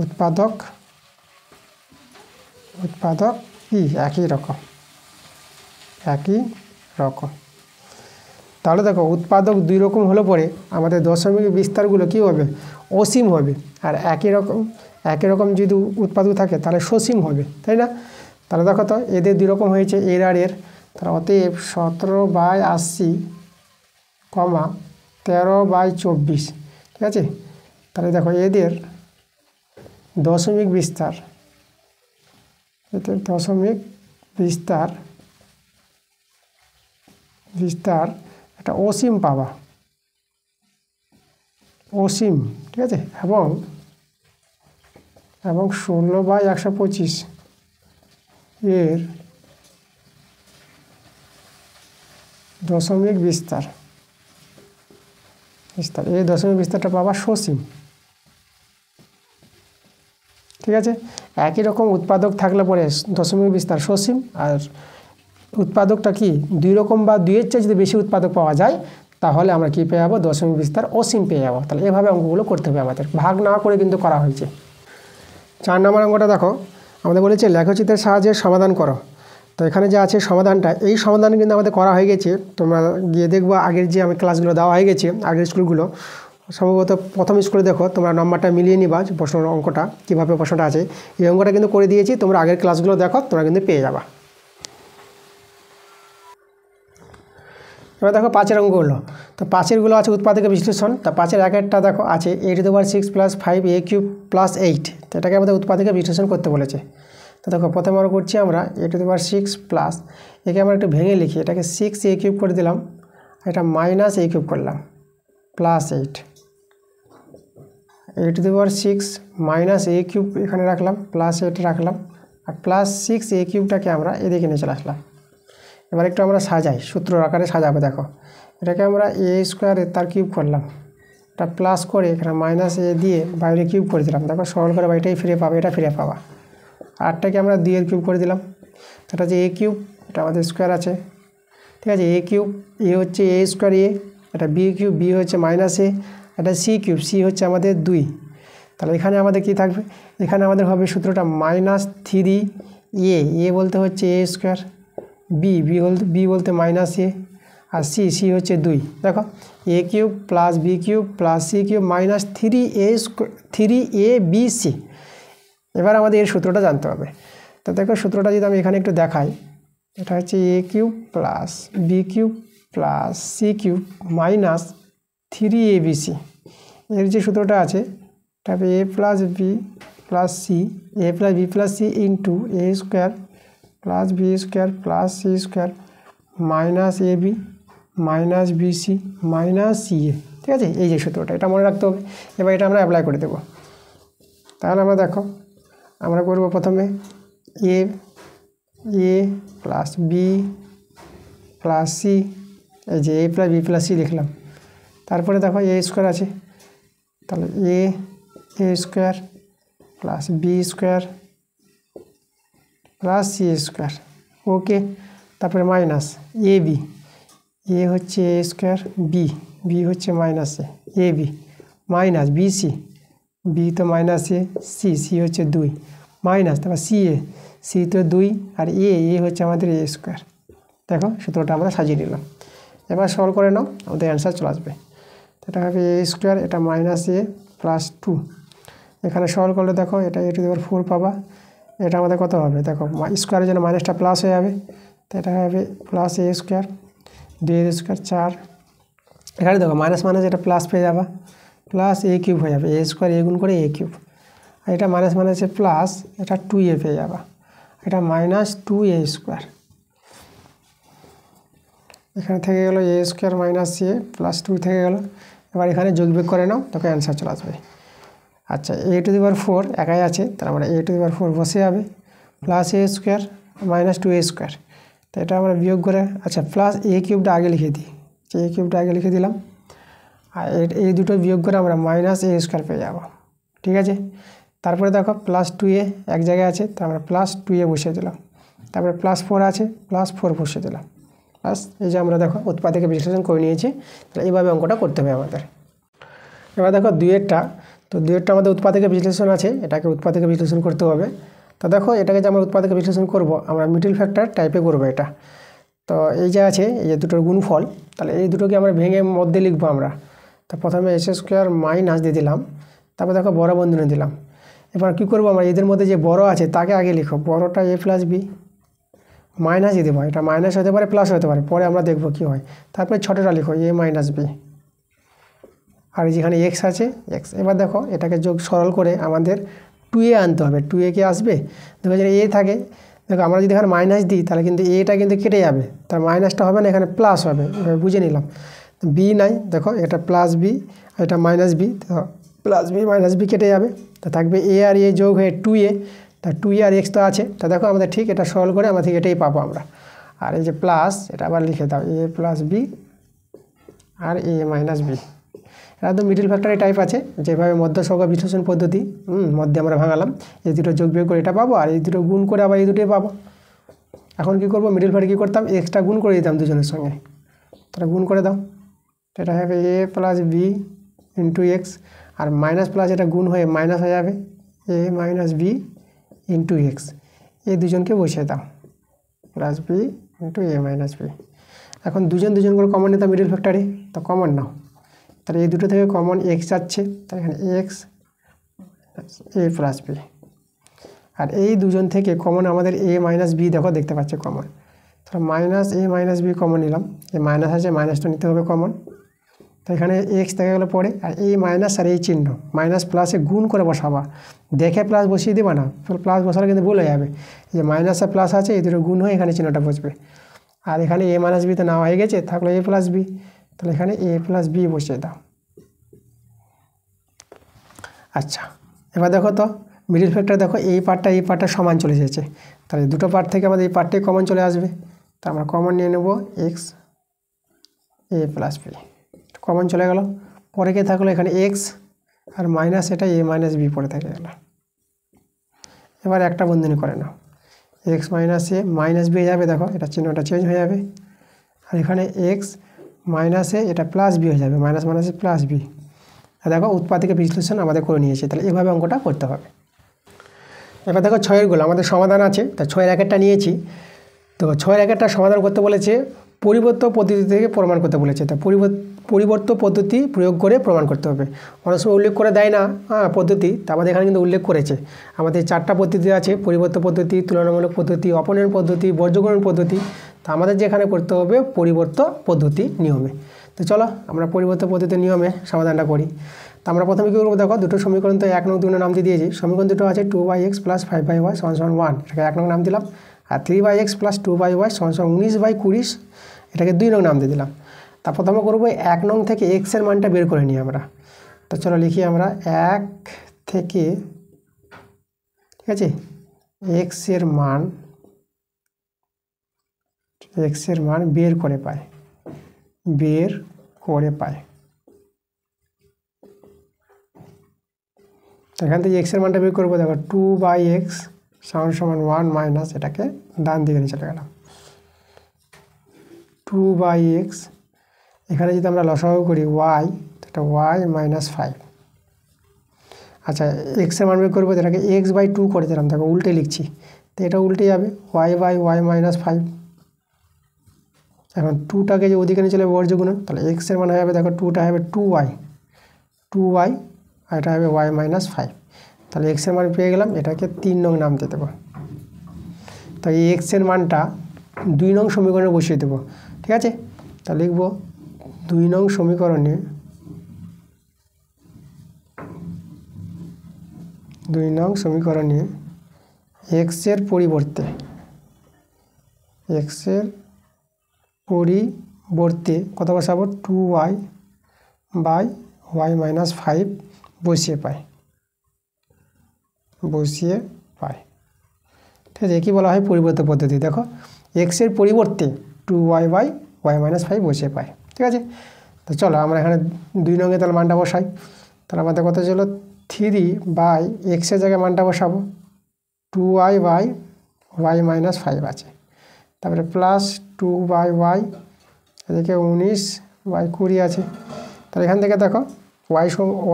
উৎপাদক কি একই রকম, একই রকম। তাহলে দেখো উৎপাদক 2 রকম হলে পরে আমাদের দশমিক বিস্তারগুলো কী হবে, অসীম হবে। আর একই রকম যদি উৎপাদক থাকে তাহলে সসীম হবে, তাই না। তাহলে দেখো তো এদের 2 রকম হয়েছে, এর আর এর। তাহলে অতএব 17/80, 13/24, ঠিক আছে। তাহলে দেখো এদের দশমিক বিস্তার, একটা অসীম পাবা, অসীম, ঠিক আছে। এবং 16/125 এর দশমিক বিস্তার, এই দশমিক বিস্তারটা পাবা সসীম, ঠিক আছে। একই রকম উৎপাদক থাকলে পরে দশমিক বিস্তার সসীম, আর উৎপাদকটা কি 2 রকম বা 2-এর চেয়ে যদি বেশি উৎপাদক পাওয়া যায় তাহলে আমরা কী পেয়ে যাবো, দশমিক বিস্তার অসীম পেয়ে যাবো। তাহলে এভাবে অঙ্কগুলো করতে হবে আমাদের, ভাগ না করে কিন্তু করা হয়েছে। 4 নম্বর অঙ্কটা দেখো, আমাদের বলেছে লেখচিত্রের সাহায্যে সমাধান করো। তো এখানে যে আছে সমাধানটা, এই সমাধান কিন্তু আমাদের করা হয়ে গেছে। তোমরা গিয়ে দেখবো আগের যে আমি ক্লাসগুলো দেওয়া হয়ে গেছে, আগের স্কুলগুলো সম্ভবত প্রথম স্কুলে দেখো, তোমরা নাম্বারটা মিলিয়ে নিবা প্রশ্নের অঙ্কটা কীভাবে প্রশ্নটা আছে। এই অঙ্কটা কিন্তু করে দিয়েছি, তোমরা আগের ক্লাসগুলো দেখো, তোমরা কিন্তু পেয়ে যাবা। এবার দেখো 5-এর অঙ্কগুলো। তো 5-এরগুলো আছে উৎপাদকের বিশ্লেষণ। তা 5-এর একটা দেখো আছে a⁻6 + 5a³ + 8। তো এটাকে আমাদের উৎপাদকের বিশ্লেষণ করতে বলেছে। তো দেখো প্রথমে আমরা করছি, আমরা a⁻6 প্লাস, একে আমরা একটু ভেঙে লিখি, এটাকে 6a³ করে দিলাম, এটা -a³ করলাম, +8। a⁻6 -a³ এখানে রাখলাম, +8 রাখলাম, আর +6a³ আমরা এদিকে নিয়ে চলে আসলাম। এবার একটু আমরা সাজাই, সূত্র আকারে সাজাবো। দেখো এটাকে আমরা a² তার কিউব করলাম, এটা প্লাস করে এখানে -a দিয়ে বাইরে কিউব করে দিলাম। দেখো সরল করে বাইরেটাই ফিরে পাবে, এটা ফিরে পাবা। আরটাকে আমরা 2-এর কিউব করে দিলাম, এটা যে a³, এটা আমাদের স্কোয়ার আছে, ঠিক আছে। a³ এ হচ্ছে a² এ, এটা b³ b হচ্ছে -a, এটা c³ c হচ্ছে আমাদের 2। তাহলে এখানে আমাদের কি থাকবে, এখানে আমাদের হবে সূত্রটা -3a, বলতে হচ্ছে a², b বলতে -a, আর c হচ্ছে 2। দেখো a³ + b³ + c³ -3abc। এবার আমাদের এর সূত্রটা জানতে হবে। তো দেখো সূত্রটা যদি আমি এখানে একটু দেখাই, এটা হচ্ছে a³ + b³ + c³ -3abc। এর যে সূত্রটা আছে এটা হবে a + b + c, a + b + c * a² plus B square plus C square minus A B minus BC minus C A. ঠিক আছে, এই যে সূত্রটা, এটা মনে রাখতে হবে। এবার এটা আমরা অ্যাপ্লাই করে দেবো। তাহলে আমরা দেখো, আমরা করব প্রথমে A plus B plus C, এই যে A plus B plus C লিখলাম। তারপরে দেখো এ স্কোয়ার আছে, তাহলে A square plus B square plus C square. Okay, তারপরে মাইনাস এ বি, এ হচ্ছে এ স্কোয়ার, বি হচ্ছে minus A B minus BC, B তো মাইনাস এ, সি হচ্ছে 2 মাইনাস, তারপর সি তো 2 আর এ হচ্ছে আমাদের এ স্কোয়ার। দেখো সূত্রটা আমরা সাজিয়ে নিলাম। এবার সলভ করে নাও, আমাদের অ্যান্সার চলে আসবে। এটা হবে এ স্কোয়ার, এটা মাইনাস এ প্লাস 2। এখানে সলভ করলে দেখো এটা a⁴ পাবা। এটা আমাদের কত হবে দেখো, স্কোয়ারের জন্য মাইনাসটা প্লাস হয়ে যাবে, তো এটা হবে প্লাস এ স্কোয়ার, 2 স্কোয়ার 4। এখানে দেখো মাইনাস মাইনাস এটা প্লাস পেয়ে যাবা, প্লাস এ কিউব হয়ে যাবে, এ স্কোয়ার এ গুণ করে এ কিউব। আর এটা মাইনাস মাইনাসে প্লাস, এটা 2a পেয়ে যাবা, এটা মাইনাস 2a স্কোয়ার। এখানে থেকে গেলো এ স্কোয়ার মাইনাস এ প্লাস 2 থেকে গেল। এবার এখানে যোগ বিয়োগ করে নাও, তোকে অ্যান্সার চলে আসবে। আচ্ছা, a⁴ একাই আছে, তার মানে a⁴ বসে যাবে, প্লাস এ স্কোয়ার মাইনাস 2a স্কোয়ার। তো এটা আমরা বিয়োগ করে, আচ্ছা প্লাস এ কিউবটা আগে লিখে দিই, এ কিউবটা আগে লিখে দিলাম। আর এই দুটো বিয়োগ করে আমরা মাইনাস এ স্কোয়ার পেয়ে যাব। ঠিক আছে, তারপরে দেখো প্লাস 2a এক জায়গায় আছে, তো আমরা প্লাস 2a বসিয়ে দিলাম। তারপরে প্লাস 4 আছে, প্লাস 4 বসিয়ে দিলাম। প্লাস এই যে আমরা দেখো উৎপাদকে বিশ্লেষণ করে নিয়েছি। তাহলে এইভাবে অঙ্কটা করতে হবে আমাদের। এবার দেখো 2-এরটা, তো 2-এরটা আমাদের উৎপাদকে বিশ্লেষণ আছে, এটাকে উৎপাদকে বিশ্লেষণ করতে হবে। তো দেখো এটাকে যে আমরা উৎপাদকে বিশ্লেষণ করব, আমরা মিডল ফ্যাক্টর টাইপে করবো এটা। তো এই যে আছে, এই যে দুটোর গুণফল, তাহলে এই দুটোকে আমরা ভেঙে মধ্যে লিখবো আমরা। তো প্রথমে এস স্কোয়ার মাইনাস দিয়ে দিলাম, তারপর দেখো বড় বন্ধনী দিলাম। এবার কী করবো আমরা, এদের মধ্যে যে বড় আছে তাকে আগে লিখো, বড়টা a প্লাস বি মাইনাস দিয়ে দেবো, এটা মাইনাস হতে পারে প্লাস হতে পারে, পরে আমরা দেখবো কী হয়। তারপরে ছোটোটা লিখো a মাইনাস বি, আর যেখানে এক্স আছে এক্স। এবার দেখো এটাকে যোগ সরল করে আমাদের 2a আনতে হবে, 2a কে আসবে, দেখো যদি এ থাকে, দেখো আমরা যদি এখানে মাইনাস দিই তাহলে কিন্তু এটা কিন্তু কেটে যাবে, তার মাইনাসটা হবে না, এখানে প্লাস হবে, বুঝে নিলাম। বি নাই, দেখো এটা প্লাস বি আর এটা মাইনাস বি, তো প্লাস বি মাইনাস বি কেটে যাবে, তো থাকবে এ আর এ যোগ হয়ে 2a, তা 2a আর এক্স তো আছে, তা দেখো আমাদের ঠিক এটা সরল করে আমরা ঠিক এটাই পাবো আমরা। আর এই যে প্লাস, এটা আবার লিখে দাও a প্লাস বি আর a মাইনাস বি। একদম মিডল ফ্যাক্টরি টাইপ আছে, যেভাবে মধ্য সংখ্যা বিশ্লেষণ পদ্ধতি, মধ্যে আমরা ভাঙালাম, এই দুটো যোগ বিয়োগ করে এটা পাবো, আর এই দুটো গুণ করে আবার এই দুটোই পাবো। এখন কী করবো, মিডল ফ্যাক্টরি কী করতাম, এক্সট্রা গুণ করে দিতাম দুজনের সঙ্গে, তাহলে গুণ করে দাও, এটা হবে a plus B into X, আর মাইনাস প্লাস এটা গুণ হয়ে মাইনাস হয়ে যাবে a minus B into X. এই দুজনকে বসিয়ে দাও, plus B into a minus B. এখন দুজন করে কমন নিতাম মিডল ফ্যাক্টরি, তো কমন নাও, তাহলে এই দুটো থেকে কমন এক্স যাচ্ছে, তাই এখানে এক্স এ প্লাস বি। আর এই দুজন থেকে কমন আমাদের এ মাইনাস বি দেখো দেখতে পাচ্ছে কমন, তাহলে মাইনাস এ মাইনাস বি কমন নিলাম, এই মাইনাস আছে মাইনাসটা নিতে হবে কমন, তো এখানে এক্স দেখা গেলো পরে, আর এই মাইনাস আর এই চিহ্ন মাইনাস প্লাসে গুণ করে বসাবা, দেখে প্লাস বসিয়ে দেবা না, প্লাস বসালে কিন্তু ভুল হয়ে যাবে। এই যে মাইনাস আর প্লাস আছে, এই দুটো গুণ হয়ে এখানে চিহ্নটা বসবে, আর এখানে এ মাইনাস বিতে না হয়ে গেছে, থাকলো এ প্লাস বি, তাহলে এখানে এ প্লাস বি বসিয়ে দাও। আচ্ছা, এবার দেখো তো মিডল ফ্যাক্টর দেখো এই পার্টটা সমান চলে এসেছে, তাহলে দুটো পার্ট থেকে আমাদের এই পার্টটাই কমন চলে আসবে, তো আমরা কমন নিয়ে নেব x A plus B, common চলে গেল। পরে কে থাকলো এখানে এক্স আর মাইনাস এটা এ মাইনাস বি পরে থেকে গেল। এবার একটা বন্ধনী করে নাও, এক্স মাইনাস এ মাইনাস বি হয়ে যাবে, দেখো এটা চিহ্নটা চেঞ্জ হয়ে যাবে, আর এখানে এক্স মাইনাস এ এটা প্লাস বি হয়ে যাবে, মাইনাস মাইনাসে প্লাস বি। দেখো উৎপাদকে বিশ্লেষণ আমাদের করে নিয়েছে, তাহলে এভাবে অঙ্কটা করতে হবে। এবার দেখো 6-এরগুলো আমাদের সমাধান আছে, তা 6-এর একটা নিয়েছি, তো 6-এর একটা সমাধান করতে বলেছে পরিবর্ত পদ্ধতি থেকে প্রমাণ করতে বলেছে, তা পরিবর্ত পদ্ধতি প্রয়োগ করে প্রমাণ করতে হবে। অনেক সময় উল্লেখ করে দেয় না পদ্ধতি, তা আমাদের এখানে কিন্তু উল্লেখ করেছে। আমাদের 4টা পদ্ধতি আছে, পরিবর্ত পদ্ধতি, তুলনামূলক পদ্ধতি, অপনয়ন পদ্ধতি, বর্জ্যকরণ পদ্ধতি, তা আমাদের যেখানে করতে হবে পরিবর্ত পদ্ধতি নিয়মে। তো চলো আমরা পরিবর্ত পদ্ধতি নিয়মে সমাধানটা করি। তো আমরা প্রথমে কী করবো, দেখো দুটো সমীকরণ তো 1 নং 2 নং নাম দিয়ে দিয়েছি। সমীকরণ দুটো আছে 2x + 5y = 1, এটাকে 1 নং নাম দিলাম, আর 3/x প্লাস 2/y সমান সমান 19/20, এটাকে 2 নং নাম দিয়ে দিলাম। তা প্রথমে করবো 1 নং থেকে x এর মানটা বের করে নিই আমরা। তো চলো লিখি আমরা 1 থেকে, ঠিক আছে, x এর মান বের করে পাই, তো এখান থেকে x এর মানটা বের করবো। দেখো 2/x সমান সমান 1 মাইনাস, এটাকে ডান দিকে নিয়ে চলে গেলাম, 2/x, এখানে যদি আমরা লসাগু করি y, এটা y মাইনাস 5। আচ্ছা, x এর মান বের করবো, যেটাকে x/2 করে দিলাম, দেখো উল্টে লিখছি, তো এটা উল্টে যাবে, y/y মাইনাস 5। এখন 2টাকে যে ওদিকে নিয়ে চলে বর্জ্য গুণন, তাহলে x এর মান হয়ে যাবে, দেখো 2টা হবে 2y, আর এটা হবে y মাইনাস 5। তাহলে x এর মান পেয়ে গেলাম, এটাকে 3 নং নাম দিয়ে দেবো। তাই এই x এর মানটা 2 নং সমীকরণে বসিয়ে দেবো, ঠিক আছে। তা লিখবো 2 নং সমীকরণে, 2 নং সমীকরণে x এর পরিবর্তে কত বসাবো, 2y বাই y মাইনাস 5 বসিয়ে পাই, ঠিক আছে। কি বলা হয় পরিবর্তন পদ্ধতি। দেখো x এর পরিবর্তে 2y বাই y মাইনাস 5 বসিয়ে পাই, ঠিক আছে। তো চলো আমরা এখানে 2 নঙে তাহলে মানটা বসাই। তাহলে আমাদের কত ছিল, 3/x এর জায়গায় মানটা বসাবো, 2y বাই y মাইনাস 5 আছে, তারপরে প্লাস 2/y, এদিকে 19/20 আছে। তাহলে এখান থেকে দেখো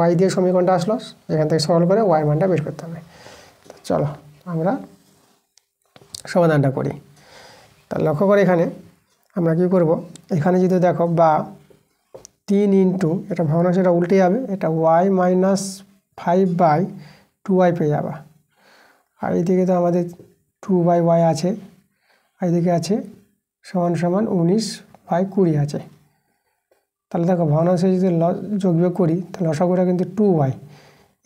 y দিয়ে সমীকরণটা আসলো, এখান থেকে সরল করে y মানটা বের করতে হবে। তো চলো আমরা সমাধানটা করি। তাহলে লক্ষ্য করে এখানে আমরা কি করব, এখানে যদি দেখো বা 3 ইন্টু, এটা ভগ্নাংশটা উল্টে যাবে, এটা y মাইনাস 5/2y পেয়ে যাবা। আর এইদিকে তো আমাদের 2/y আছে, আর এইদিকে আছে সমান সমান 19/20 আছে। তাহলে দেখো ভগ্নাংশে যদি যোগ বিয়োগ করি, তাহলে লসাগুটা কিন্তু 2y,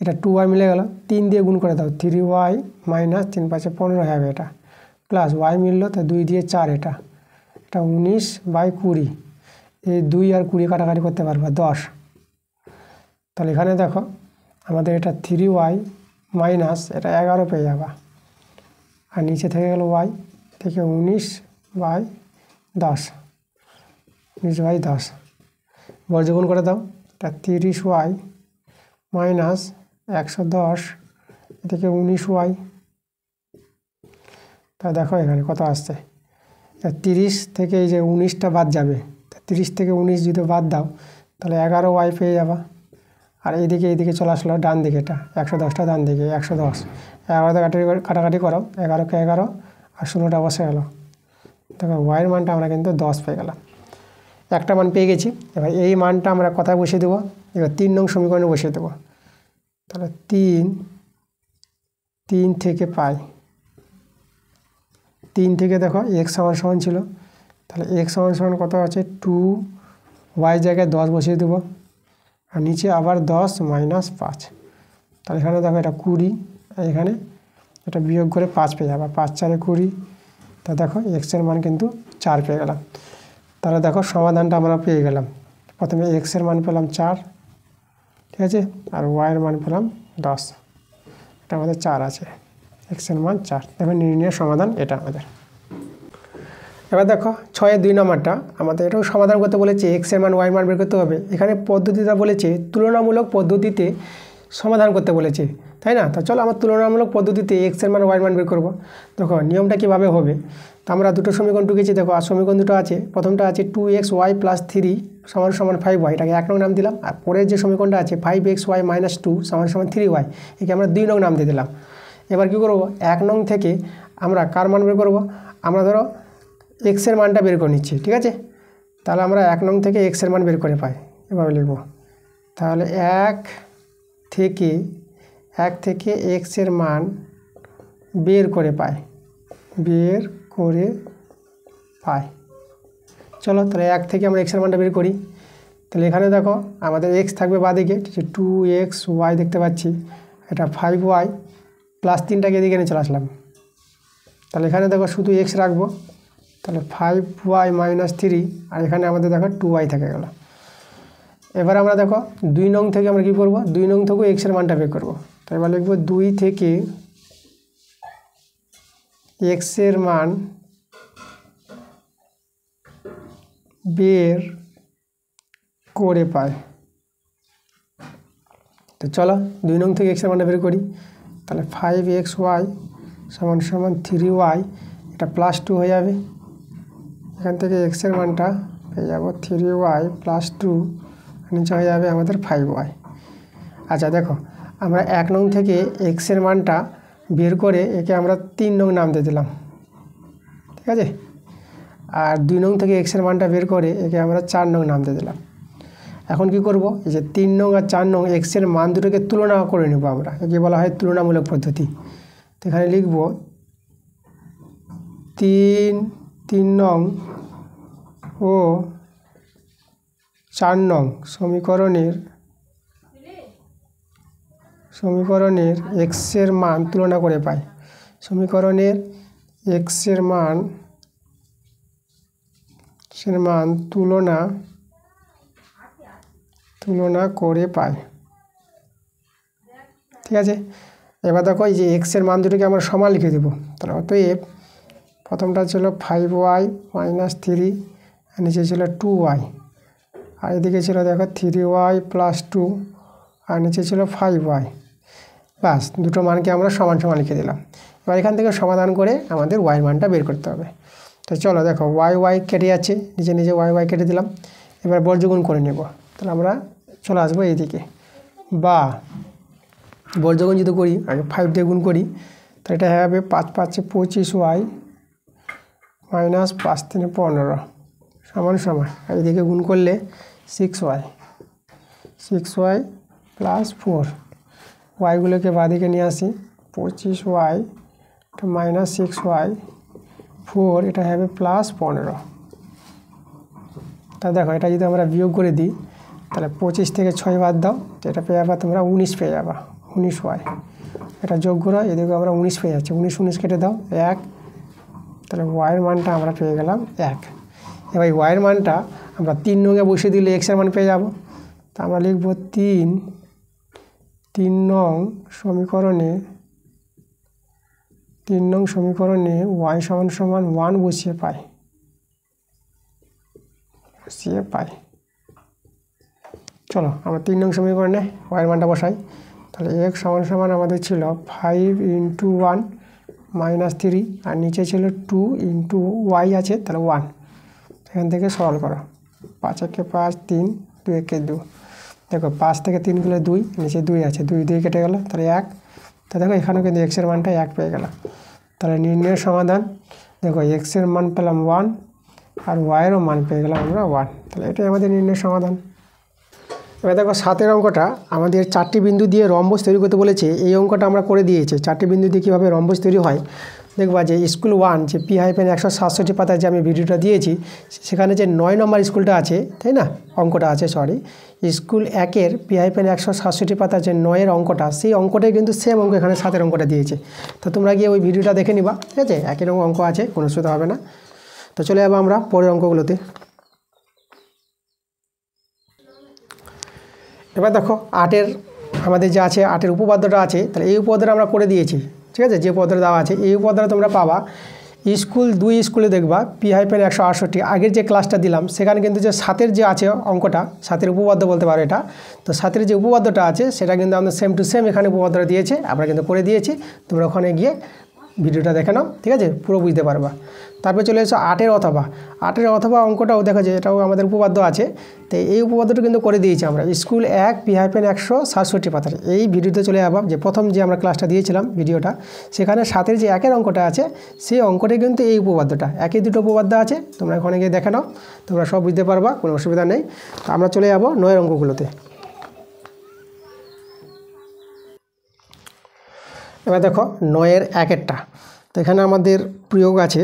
এটা 2y মিলে গেল, 3 দিয়ে গুণ করে দাও, 3y মাইনাস 3 5 15 হবে এটা, প্লাস y মিললো, তা 2 দিয়ে 4, এটা 19/20, এই 2 আর 20 কাটাকাটি করতে পারবা 10। তাহলে এখানে দেখো আমাদের এটা 3y মাইনাস এটা 11 পেয়ে যাবা, আর নিচে থেকে গেল y থেকে 19/10, 19/10 বর্গগুণ করে দাও, এটা 30y মাইনাস 110 এদিকে 19y। তা দেখো এখানে কত আসছে, 30 থেকে এই যে 19টা বাদ যাবে, 30 থেকে 19 যদি বাদ দাও তাহলে 11y পেয়ে যাবা। আর এইদিকে চলে আসলো ডান দিকে, এটা 110টা ডান দিকে 110, 11তে কাটাকাটি করো, 11কে 11 আর 16টা বসে গেল। দেখো ওয়াইয়ের মানটা আমরা কিন্তু 10 পেয়ে গেলাম, একটা মান পেয়ে গেছি। এবার এই মানটা আমরা কোথায় বসিয়ে দেবো, এবার 3 নং সমীকরণে বসিয়ে দেবো। তাহলে 3 থেকে পাই, 3 থেকে দেখো x সমান সমান ছিল, তাহলে x সমান সমান কত আছে, 2y জায়গায় 10 বসিয়ে দেবো, আর নিচে আবার 10 মাইনাস 5। তাহলে এখানে দেখো এটা 20, আর এখানে এটা বিয়োগ করে 5 পেয়ে যাবে, 5 4 20। তা দেখো x এর মান কিন্তু 4 পেয়ে গেলাম। তাহলে দেখো সমাধানটা আমরা পেয়ে গেলাম। প্রথমে x এর মান পেলাম 4, ঠিক আছে, আর y এর মান পেলাম 10, এটা আমাদের 4 আছে, x এর মান 4। দেখো নির্ণয়ের সমাধান এটা আমাদের। এবার দেখো 6-এর 2 নম্বরটা আমাদের এটাও সমাধান করতে বলেছে, x এর মান y এর মান বের করতে হবে। এখানে পদ্ধতিটা বলেছে তুলনামূলক পদ্ধতিতে সমাধান করতে বলেছে, তাই না। তা চলো আমরা তুলনামূলক পদ্ধতিতে x এর মান y এর মান বের করবো। দেখো নিয়মটা কীভাবে হবে, তো আমরা দুটো সমীকরণ টুকেছি। দেখো আর সমীকরণ দুটো আছে, প্রথমটা আছে 2xy + 3 সমান সমান 5y, এটাকে 1 নং নাম দিলাম। আর পরের যে সমীকরণটা আছে 5xy - 2 সমান সমান 3y, একে আমরা 2 নং নাম দিয়ে দিলাম। এবার কী করবো, 1 নং থেকে আমরা কার মান বের করবো, আমরা ধরো x এর মানটা বের করে নিচ্ছি, ঠিক আছে। তাহলে আমরা 1 নং থেকে x এর মান বের করে পাই, এভাবে লিখব। তাহলে 1 থেকে x এর মান বের করে পাই, চলো তাহলে 1 থেকে আমরা x এর মানটা বের করি। তাহলে এখানে দেখো আমাদের x থাকবে বাঁদিকে, 2xy দেখতে পাচ্ছি, এটা 5y প্লাস 3টাকে এদিকে নিয়ে চলে আসলাম, তাহলে এখানে দেখো শুধু এক্স রাখবো, তাহলে 5y - 3, আর এখানে আমাদের দেখো 2y থেকে গেল। এবার আমরা দেখো 2 নং থেকে আমরা কী করবো, 2 নং থেকেও এক্সের মানটা বের করবো। তাই এবার লিখবো 2 থেকে এক্সের মান বের করে পাই। তো চলো 2 নং থেকে এক্সের মানটা বের করি। তাহলে 5xy = 3y, এটা +2 হয়ে যাবে। এখান থেকে এক্সের মানটা পেয়ে যাবো 3y + 2, নিচে হয়ে যাবে আমাদের 5y। আচ্ছা দেখো আমরা 1 নং থেকে এক্সের মানটা বের করে একে আমরা 3 নং নাম দিয়ে দিলাম, ঠিক আছে। আর 2 নং থেকে এক্সের মানটা বের করে একে আমরা 4 নং নাম দিয়ে দিলাম। এখন কি করব, এই যে 3 নং আর 4 নং এক্সের মান দুটোকে তুলনা করে নেব আমরা, একে বলা হয় তুলনামূলক পদ্ধতি। তো এখানে লিখব 3 নং ও 4 নং সমীকরণের এক্সের মান তুলনা করে পাই। সমীকরণের এক্সের মান তুলনা করে পাই, ঠিক আছে। এবার দেখো এই যে এক্সের মান দুটোকে আমরা সমান লিখে দেবো। তাহলে অতএব প্রথমটা ছিল 5y - 3, আর নিচে ছিল 2y, আর এদিকে ছিল দেখো 3y + 2, আর নিচে ছিল 5y। বাস দুটো মানকে আমরা সমান সমান লিখে দিলাম। এবার এখান থেকে সমাধান করে আমাদের y মানটা বের করতে হবে। তো চলো দেখো y কেটে যাচ্ছে, নিচে নিচে y কেটে দিলাম। এবার বর্গগুণ করে নেব। তাহলে আমরা চলে আসবো এইদিকে, বা বর্গগুণ যদি করি আগে 5 দিয়ে গুণ করি, তাহলে এটা হবে 5 × 5 = 25y - 5 × 3 = 15 সমান। এইদিকে গুণ করলে 6y + 4, ওয়াইগুলোকে বাঁদিকে নিয়ে আসি। 25y - 6y, 4, এটা হবে +15। তা দেখো এটা যদি আমরা বিয়োগ করে দিই, তাহলে 25 থেকে 6 বাদ দাও, এটা পেয়ে যাবা তোমরা 19 পেয়ে যাবা, 19y। এটা যোগ করো, এদিকে আমরা 19 পেয়ে যাচ্ছি, 19 কেটে দাও 1, তাহলে ওয়াইয়ের মানটা আমরা পেয়ে গেলাম 1। এবার এই ওয়াইয়ের মানটা আমরা 3 নংয়ে বসিয়ে দিলে এক্সের মান পেয়ে যাব। তা আমরা লিখব 3 নং সমীকরণে y = 1 বসিয়ে পাই। চলো আমরা 3 নং সমীকরণে y মানটা বসাই। তাহলে x = আমাদের ছিল 5 × 1 - 3, আর নিচে ছিল 2 × y আছে, তাহলে 1। এখান থেকে সরল করো, 5 × 1 = 5, 3, 2 × 1 = 2। দেখো 5 থেকে 3 গেলে 2, নিচে 2 আছে, 2 কেটে গেল, তাহলে 1। তা দেখো এখানেও কিন্তু এক্সের মানটা 1 পেয়ে গেল। তাহলে নির্ণয়ের সমাধান, দেখো এক্সের মান পেলাম 1, আর ওয়াইয়েরও মান পেয়ে গেলাম আমরা 1। তাহলে এটাই আমাদের নির্ণয়ের সমাধান। এবার দেখো 7 অঙ্কটা আমাদের 4টি বিন্দু দিয়ে রম্বস তৈরি করতে বলেছে। এই অঙ্কটা আমরা করে দিয়েছি। 4টি বিন্দু দিয়ে কীভাবে রম্বস তৈরি হয় দেখবা, যে স্কুল 1 যে P-167 পাতায় যে আমি ভিডিওটা দিয়েছি, সেখানে যে 9 নম্বর স্কুলটা আছে, তাই না, অঙ্কটা আছে, স্কুল 1-এর P-167 পাতায় যে 9-এর অঙ্কটা, সেই অঙ্কটাই কিন্তু সেম অঙ্ক এখানে 7-এর অঙ্কটা দিয়েছে। তো তোমরা গিয়ে ওই ভিডিওটা দেখে নিবা, ঠিক আছে। একই রকম অঙ্ক আছে, কোনো অসুবিধা হবে না। তো চলে যাবো আমরা পরের অঙ্কগুলোতে। এবার দেখো 8-এর আমাদের যে আছে 8-এর উপপাদ্যটা আছে, তাহলে এই উপপাদ্যটা আমরা করে দিয়েছি, ঠিক আছে। যে উপপাদ্যটা দেওয়া আছে এই উপপাদ্যটা তোমরা পাবা স্কুল 2 স্কুলে দেখবা P-168। আগের যে ক্লাসটা দিলাম সেখানে কিন্তু যে 7-এর যে আছে অঙ্কটা, 7-এর উপপাদ্য বলতে পারো এটা। তো 7-এর যে উপপাদ্যটা আছে সেটা কিন্তু আমাদের সেম টু সেম এখানে উপপাদ্যটা দিয়েছে, আমরা কিন্তু করে দিয়েছি। তোমরা ওখানে গিয়ে ভিডিওটা দেখে নাও, ঠিক আছে, পুরো বুঝতে পারবা। তারপরে চলে এসো 8-এর অথবা অঙ্কটাও দেখো যে এটাও আমাদের উপপাদ্য আছে। তো এই উপপাদ্যটা কিন্তু করে দিয়েছি আমরা স্কুল 1 P-167 পাতার। এই ভিডিওতে চলে যাবো যে প্রথম যে আমরা ক্লাসটা দিয়েছিলাম ভিডিওটা, সেখানে 7-এর যে 1-এর অঙ্কটা আছে সেই অঙ্কটাই কিন্তু এই উপপাদ্যটা, একই দুটো উপপাদ্য আছে। তোমরা ওখানে গিয়ে দেখে নাও, তোমরা সব বুঝতে পারবা, কোনো অসুবিধা নেই। তো আমরা চলে যাবো 9-এর অঙ্কগুলোতে। এবার দেখো 9-এর 1-এরটা, তো এখানে আমাদের প্রয়োগ আছে,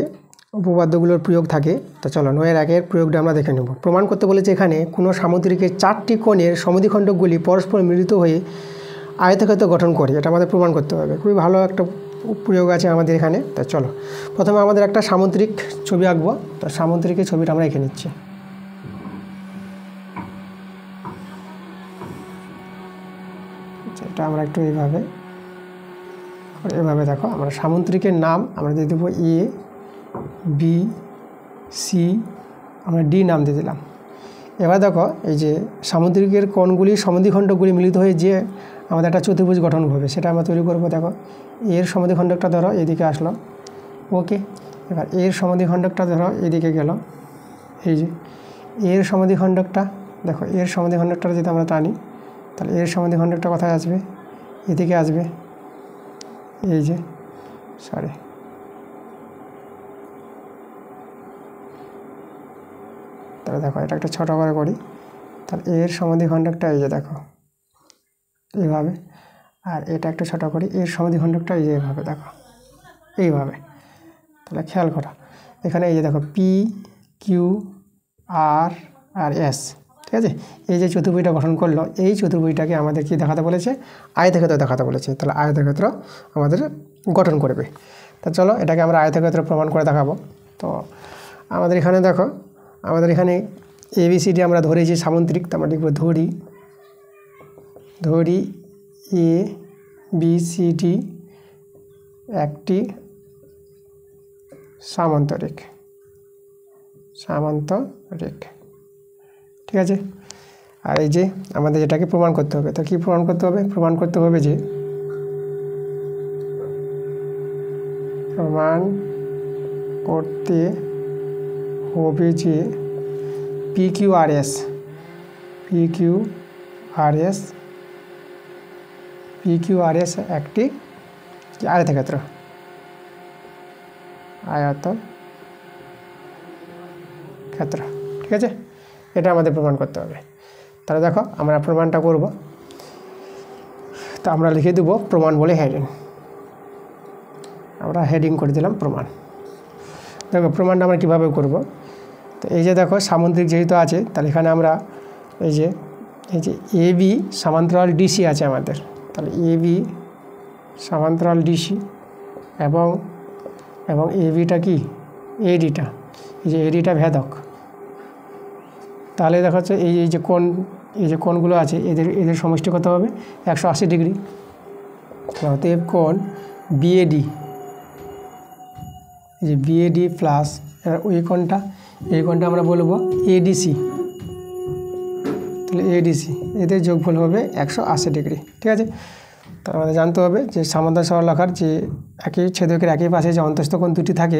উপপাদ্যগুলোর প্রয়োগ থাকে। তো চলো 9-এর 1-এর প্রয়োগটা আমরা দেখে নেব। প্রমাণ করতে বলেছে এখানে কোনো সামুদ্রিকের 4টি কোণের সমদ্বিখণ্ডকগুলি পরস্পর মিলিত হয়ে আয়তক্ষেত্র গঠন করে, এটা আমাদের প্রমাণ করতে হবে। খুবই ভালো একটা প্রয়োগ আছে আমাদের এখানে। তো চলো প্রথমে আমাদের একটা সামুদ্রিক ছবি আঁকবো। তো সামুদ্রিকের ছবিটা আমরা এঁকে নিচ্ছি। এটা আমরা একটু এইভাবে দেখো, আমরা সামুদ্রিকের নাম আমরা দিয়ে দেবো এ, বি, সি, আমরা ডি নাম দিয়ে দিলাম। এবার দেখো এই যে সামুদ্রিকের কোণগুলি সমদ্বিখণ্ডকগুলি মিলিত হয়ে যে আমাদের একটা চতুর্ভুজ গঠন হবে, সেটা আমরা তৈরি করবো। দেখো এর সমদ্বিখণ্ডকটা ধরো এদিকে আসলো, ওকে। এবার এর সমদ্বিখণ্ডকটা ধরো এদিকে গেল, এই যে এর সমদ্বিখণ্ডকটা দেখো, এর সমদ্বিখণ্ডকটা যদি আমরা টানি তাহলে এর সমদ্বিখণ্ডকটা কোথায় আসবে, এদিকে আসবে, এই যে সরি তাহলে দেখো এটা একটা ছোটো করে করি। তাহলে এর সমদ্বিখণ্ডকটা এই যে দেখো এইভাবে, আর এটা একটা ছোটো করি, এর সমদ্বিখণ্ডকটা এই যে এইভাবে দেখো এইভাবে। তাহলে খেয়াল করো এখানে এই যে দেখো পি, কিউ, আর আর এস, ঠিক আছে। এই যে চতুর্ভুজটা গঠন করলো, এই চতুর্ভুজটাকে আমাদের কি দেখাতে বলেছে, আয়তক্ষেত্র দেখাতে বলেছে। তাহলে আয়তক্ষেত্র আমাদের গঠন করবে। তা চলো এটাকে আমরা আয়তক্ষেত্র প্রমাণ করে দেখাবো। তো আমাদের এখানে দেখো, আমাদের এখানে এবিসিডি আমরা ধরেছি সামুদ্রিক, তো আমরা লিখব ধরি এ বি সি ডি একটি সামান্তরিক, ঠিক আছে। আর এই যে আমাদের যেটাকে প্রমাণ করতে হবে, তো কী প্রমাণ করতে হবে, প্রমাণ করতে হবে যে পি কিউ আর এস একটি আয়তক্ষেত্র, ঠিক আছে। এটা আমাদের প্রমাণ করতে হবে। তাহলে দেখো আমরা প্রমাণটা করব। তো আমরা লিখে দেবো প্রমাণ বলে হেডিং, আমরা হেডিং করে দিলাম প্রমাণ। দেখো প্রমাণটা আমরা কীভাবে করব, তো এই যে দেখো সামুদ্রিক যেহেতু আছে, তাহলে এখানে আমরা এই যে এ বি সমান্তরাল ডিসি আছে আমাদের, তাহলে এ বি সমান্তরাল ডিসি এবং এ বিটা কি এডিটা, এই যে এডিটা ভেদক। তাহলে দেখা যাচ্ছে এই যে কোণগুলো আছে এদের সমষ্টি কত হবে, 180 ডিগ্রি। অতএব কোণ বিএডি, এই যে বিএডি প্লাস এই কোণটা আমরা বলবো এডিসি, তাহলে এডিসি এদের যোগফল হবে 180 ডিগ্রি, ঠিক আছে। তো আমাদের জানতে হবে যে সমান্তরাল সরলরেখার যে একই ছেদকের একই পাশে যে অন্তঃস্থ কোণ দুটি থাকে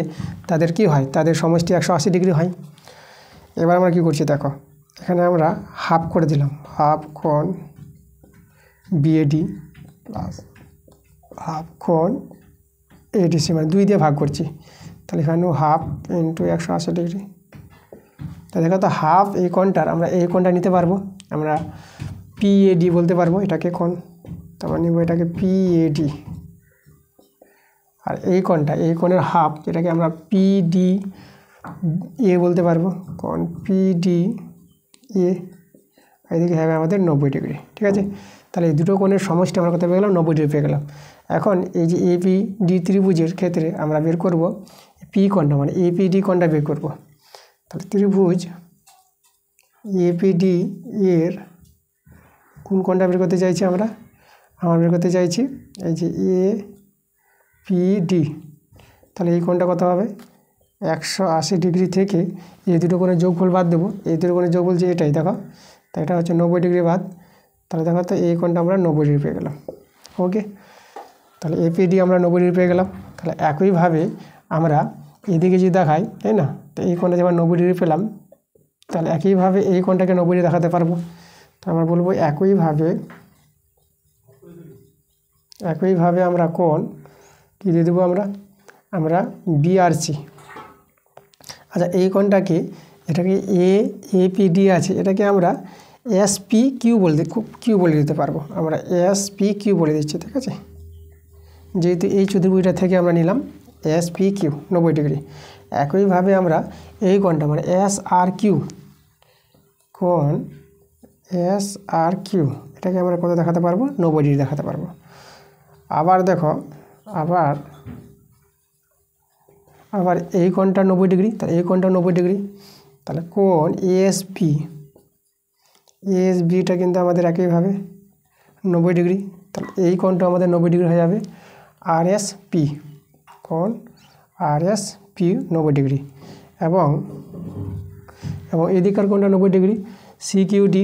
তাদের কি হয়, তাদের সমষ্টি 180 ডিগ্রি হয়। এবার আমরা কি করছি দেখো, এখানে আমরা হাফ করে দিলাম, হাফ কোণ বিএডি প্লাস হাফ কোণ এডিসি, মানে 2 দিয়ে ভাগ করছি। তাহলে এখানেও হাফ ইন্টু 180 ডিগ্রি। তাহলে দেখো তো হাফ এই কোণটার আমরা এই কোণটা নিতে পারবো, আমরা পিএডি বলতে পারবো এটাকে কোণ, তো আমরা নিব এটাকে পিএডি। আর এই কোণের হাফ যেটাকে আমরা পিডি এ বলতে পারবো, কোণ পিডি এ, এদিকে হবে আমাদের 90 ডিগ্রি, ঠিক আছে। তাহলে এই দুটো কোণের সমষ্টি আমরা কত পেয়ে গেলাম, 90 ডিগ্রি পেয়ে গেলাম। এখন এই যে এপিডি ত্রিভুজের ক্ষেত্রে আমরা বের করব পি কোণটা, মানে এপিডি কোণটা বের করব। তাহলে ত্রিভুজ এপিডি এর কোন কোণটা বের করতে চাইছি আমরা বের করতে চাইছি এই যে এপিডি। তাহলে এই কোণটা কত হবে, 180 ডিগ্রি থেকে এই দুটো কোণের যোগফল বাদ দেবো, এই দুটো কোণের যোগফল যে এটাই দেখো, তো এটা হচ্ছে 90 ডিগ্রি বাদ। তাহলে দেখো তো এই কোণটা আমরা 90 ডিগ্রি পেয়ে গেলাম, ওকে। তাহলে এপিডি আমরা 90 ডিগ্রি পেয়ে গেলাম। তাহলে একইভাবে আমরা এদিকে যদি দেখাই, তাই না, তো এই কোণটা যখন 90 ডিগ্রি পেলাম, তাহলে একইভাবে এই কোণটাকে 90 ডিগ্রি দেখাতে পারবো। তো আমরা বলবো একইভাবে আমরা কোণ কী দিয়ে দেবো, আমরা বিআরসি। আচ্ছা এই কোণটাকে, এটাকে এপিডি আছে, এটাকে আমরা এসপি কিউ বলে দিতে পারবো, আমরা এসপি কিউ বলে দিচ্ছি, ঠিক আছে। যেহেতু এই চতুর্ভুজটা থেকে আমরা নিলাম এসপি কিউ 90 ডিগ্রি। একইভাবে আমরা এই কোণটা মানে এস আর কিউ, কোণ এস আর কিউ, এটাকে আমরা কত দেখাতে পারবো, 90 ডিগ্রি দেখাতে পারবো। আবার দেখো আবার এই কোণটা 90 ডিগ্রি, তাহলে এই কোণটা 90 ডিগ্রি, তাহলে কোণ এএসবিটা কিন্তু আমাদের একইভাবে 90 ডিগ্রি, তাহলে এই কোণটা আমাদের 90 ডিগ্রি হয়ে যাবে। আরএসপি কোণ আরএসপি 90 ডিগ্রি, এবং এদিকার কোণটা 90 ডিগ্রি। সিকিউডি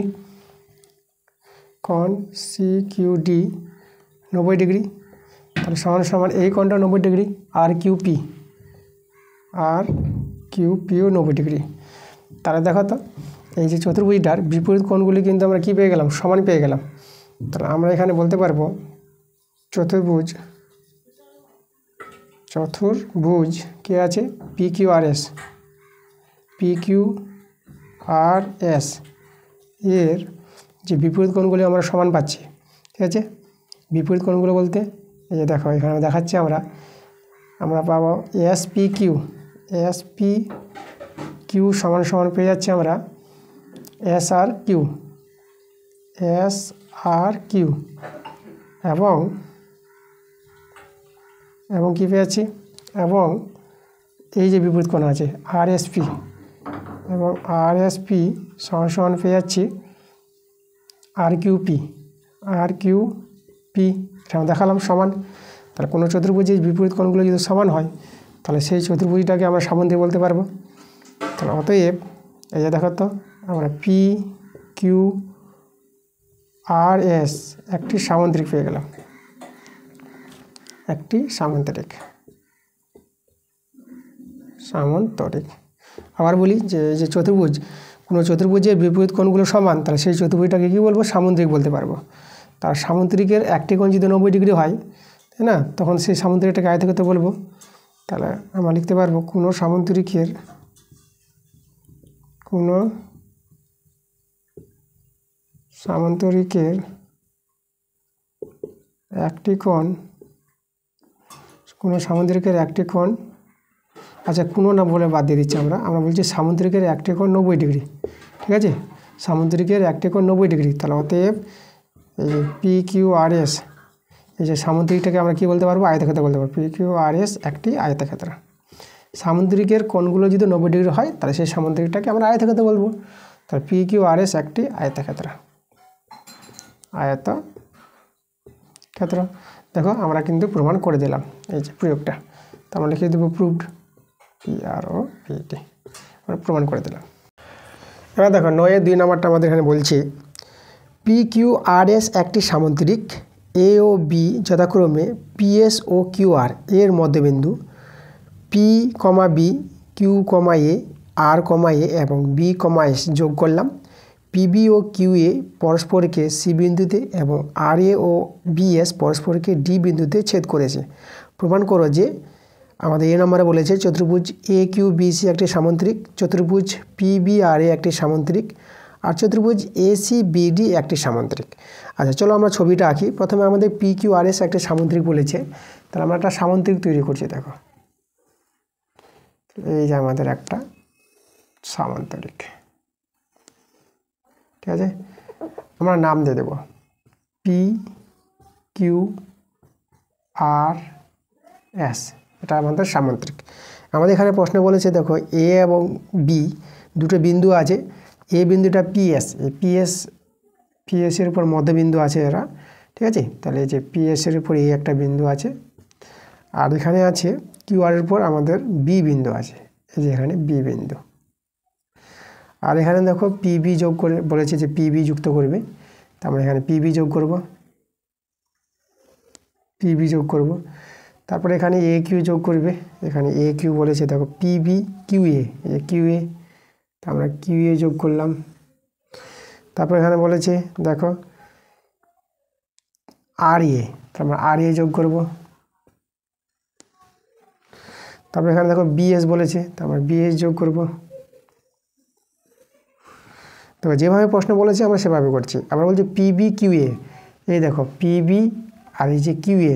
কোণ সিকিউডি 90 ডিগ্রি, তাহলে সমান এই কোণটা 90 ডিগ্রি। আর কিউপিও 90 ডিগ্রি। তাহলে দেখো তো এই যে চতুর্ভুজটার বিপরীত কোণগুলি কিন্তু আমরা কী পেয়ে গেলাম, সমান পেয়ে গেলাম। তাহলে আমরা এখানে বলতে পারবো চতুর্ভুজ কে আছে PQRS এর যে বিপরীত কোণগুলি আমরা সমান পাচ্ছি, ঠিক আছে। বিপরীত কোণগুলো বলতে এই যে দেখো এখানে দেখাচ্ছি আমরা পাবো এসপিকিউ সমান পেয়ে যাচ্ছি আমরা এসআরকিউ এবং কী পেয়েছি, এবং এই যে বিপরীত কোণ আছে আরএসপি, এবং আরএসপি সমান পেয়ে যাচ্ছি আরকিউপি এটা দেখালাম সমান। তাহলে কোনো চতুর্ভুজের বিপরীত কোণগুলো যদি সমান হয় তাহলে সেই চতুর্ভুজটাকে আমরা সামুদ্রিক বলতে পারবো। তাহলে অতএব এই যে দেখো তো আমরা PQRS একটি সামুদ্রিক পেয়ে গেলাম, একটি সামান্তরিক। আবার বলি যে চতুর্ভুজ, কোনো চতুর্ভুজের বিপরীত কোণগুলো সমান, তাহলে সেই চতুর্ভুজটাকে কী বলবো, সামুদ্রিক বলতে পারবো। তার সামুদ্রিকের একটি কোণ যদি 90 ডিগ্রি হয়, তাই না, তখন সেই সামুদ্রিকটাকে আয়তক্ষেত্র বলবো। তাহলে আমরা লিখতে পারবো কোনো সামুদ্রিকের একটি কোণ, আচ্ছা কোনো না বলে বাদ দিয়ে দিচ্ছি আমরা বলছি সামুদ্রিকের একটি কোণ 90 ডিগ্রি, ঠিক আছে। সামুদ্রিকের একটি কোণ 90 ডিগ্রি, তাহলে অতএব এই PQRS এই যে সামুদ্রিকটাকে আমরা কী বলতে পারবো, আয়তক্ষেত্র বলতে পারবো। PQRS একটি আয়তক্ষেত্র। সামুদ্রিকের কোণগুলো যদি 90 ডিগ্রি হয় তাহলে সেই সামুদ্রিকটাকে আমরা আয়তক্ষেত্র বলবো। তাহলে PQRS একটি আয়তক্ষেত্র। দেখো আমরা কিন্তু প্রমাণ করে দিলাম এই যে প্রয়োগটা, তো আমরা লিখে দেবো প্রুভড, PROVD, আমরা প্রমাণ করে দিলাম। এবার দেখো 9-2 নম্বরটা আমাদের এখানে বলছে PQRS একটি সামুদ্রিক, এ ও বি যথাক্রমে PS ও QR এর মধ্যবিন্দু, P, B, Q, A, R, A এবং B, S যোগ করলাম। PB ও QA পরস্পরকে C বিন্দুতে এবং RA ও BS পরস্পরকে D বিন্দুতে ছেদ করেছে। প্রমাণ করো যে, আমাদের এই নম্বরে বলেছে চতুর্ভুজ AQBC একটি সামুদ্রিক, চতুর্ভুজ PBRA একটি সামুদ্রিক, আর চতুর্ভুজ ACBD একটি সামুদ্রিক। আচ্ছা চলো আমরা ছবিটা আঁকি। প্রথমে আমাদের PQRS একটি সামুদ্রিক বলেছে, তাহলে আমরা একটা সামুদ্রিক তৈরি করছি। দেখো এই যে আমাদের একটা সামুদ্রিক, ঠিক আছে। আমরা নাম দিয়ে দেব PQRS, এটা আমাদের সামুদ্রিক। আমাদের এখানে প্রশ্ন বলেছে দেখো A এবং B দুটো বিন্দু আছে, এ বিন্দুটা PS, এই PS এর উপর মধ্যবিন্দু আছে এরা, ঠিক আছে। তাহলে এই যে PS এর উপর এই একটা বিন্দু আছে, আর এখানে আছে QR এর উপর আমাদের B বিন্দু আছে, এই যে এখানে B বিন্দু। আর এখানে দেখো PB যোগ করে বলেছে যে PB যুক্ত করবে, তো আমরা এখানে PB যোগ করব। তারপরে এখানে AQ যোগ করবে, এখানে AQ বলেছে দেখো PB QA, এই QA, তো আমরা QA যোগ করলাম। তারপর এখানে বলেছে দেখো RA, তো আমরা RA যোগ করব। তারপর এখানে দেখো BS বলেছে, তো আমরা BS যোগ করব। তো যেভাবে প্রশ্ন বলেছে আমরা সেভাবে করছি। আমরা বলছি PB QA, এই দেখো PB আর এই যে QA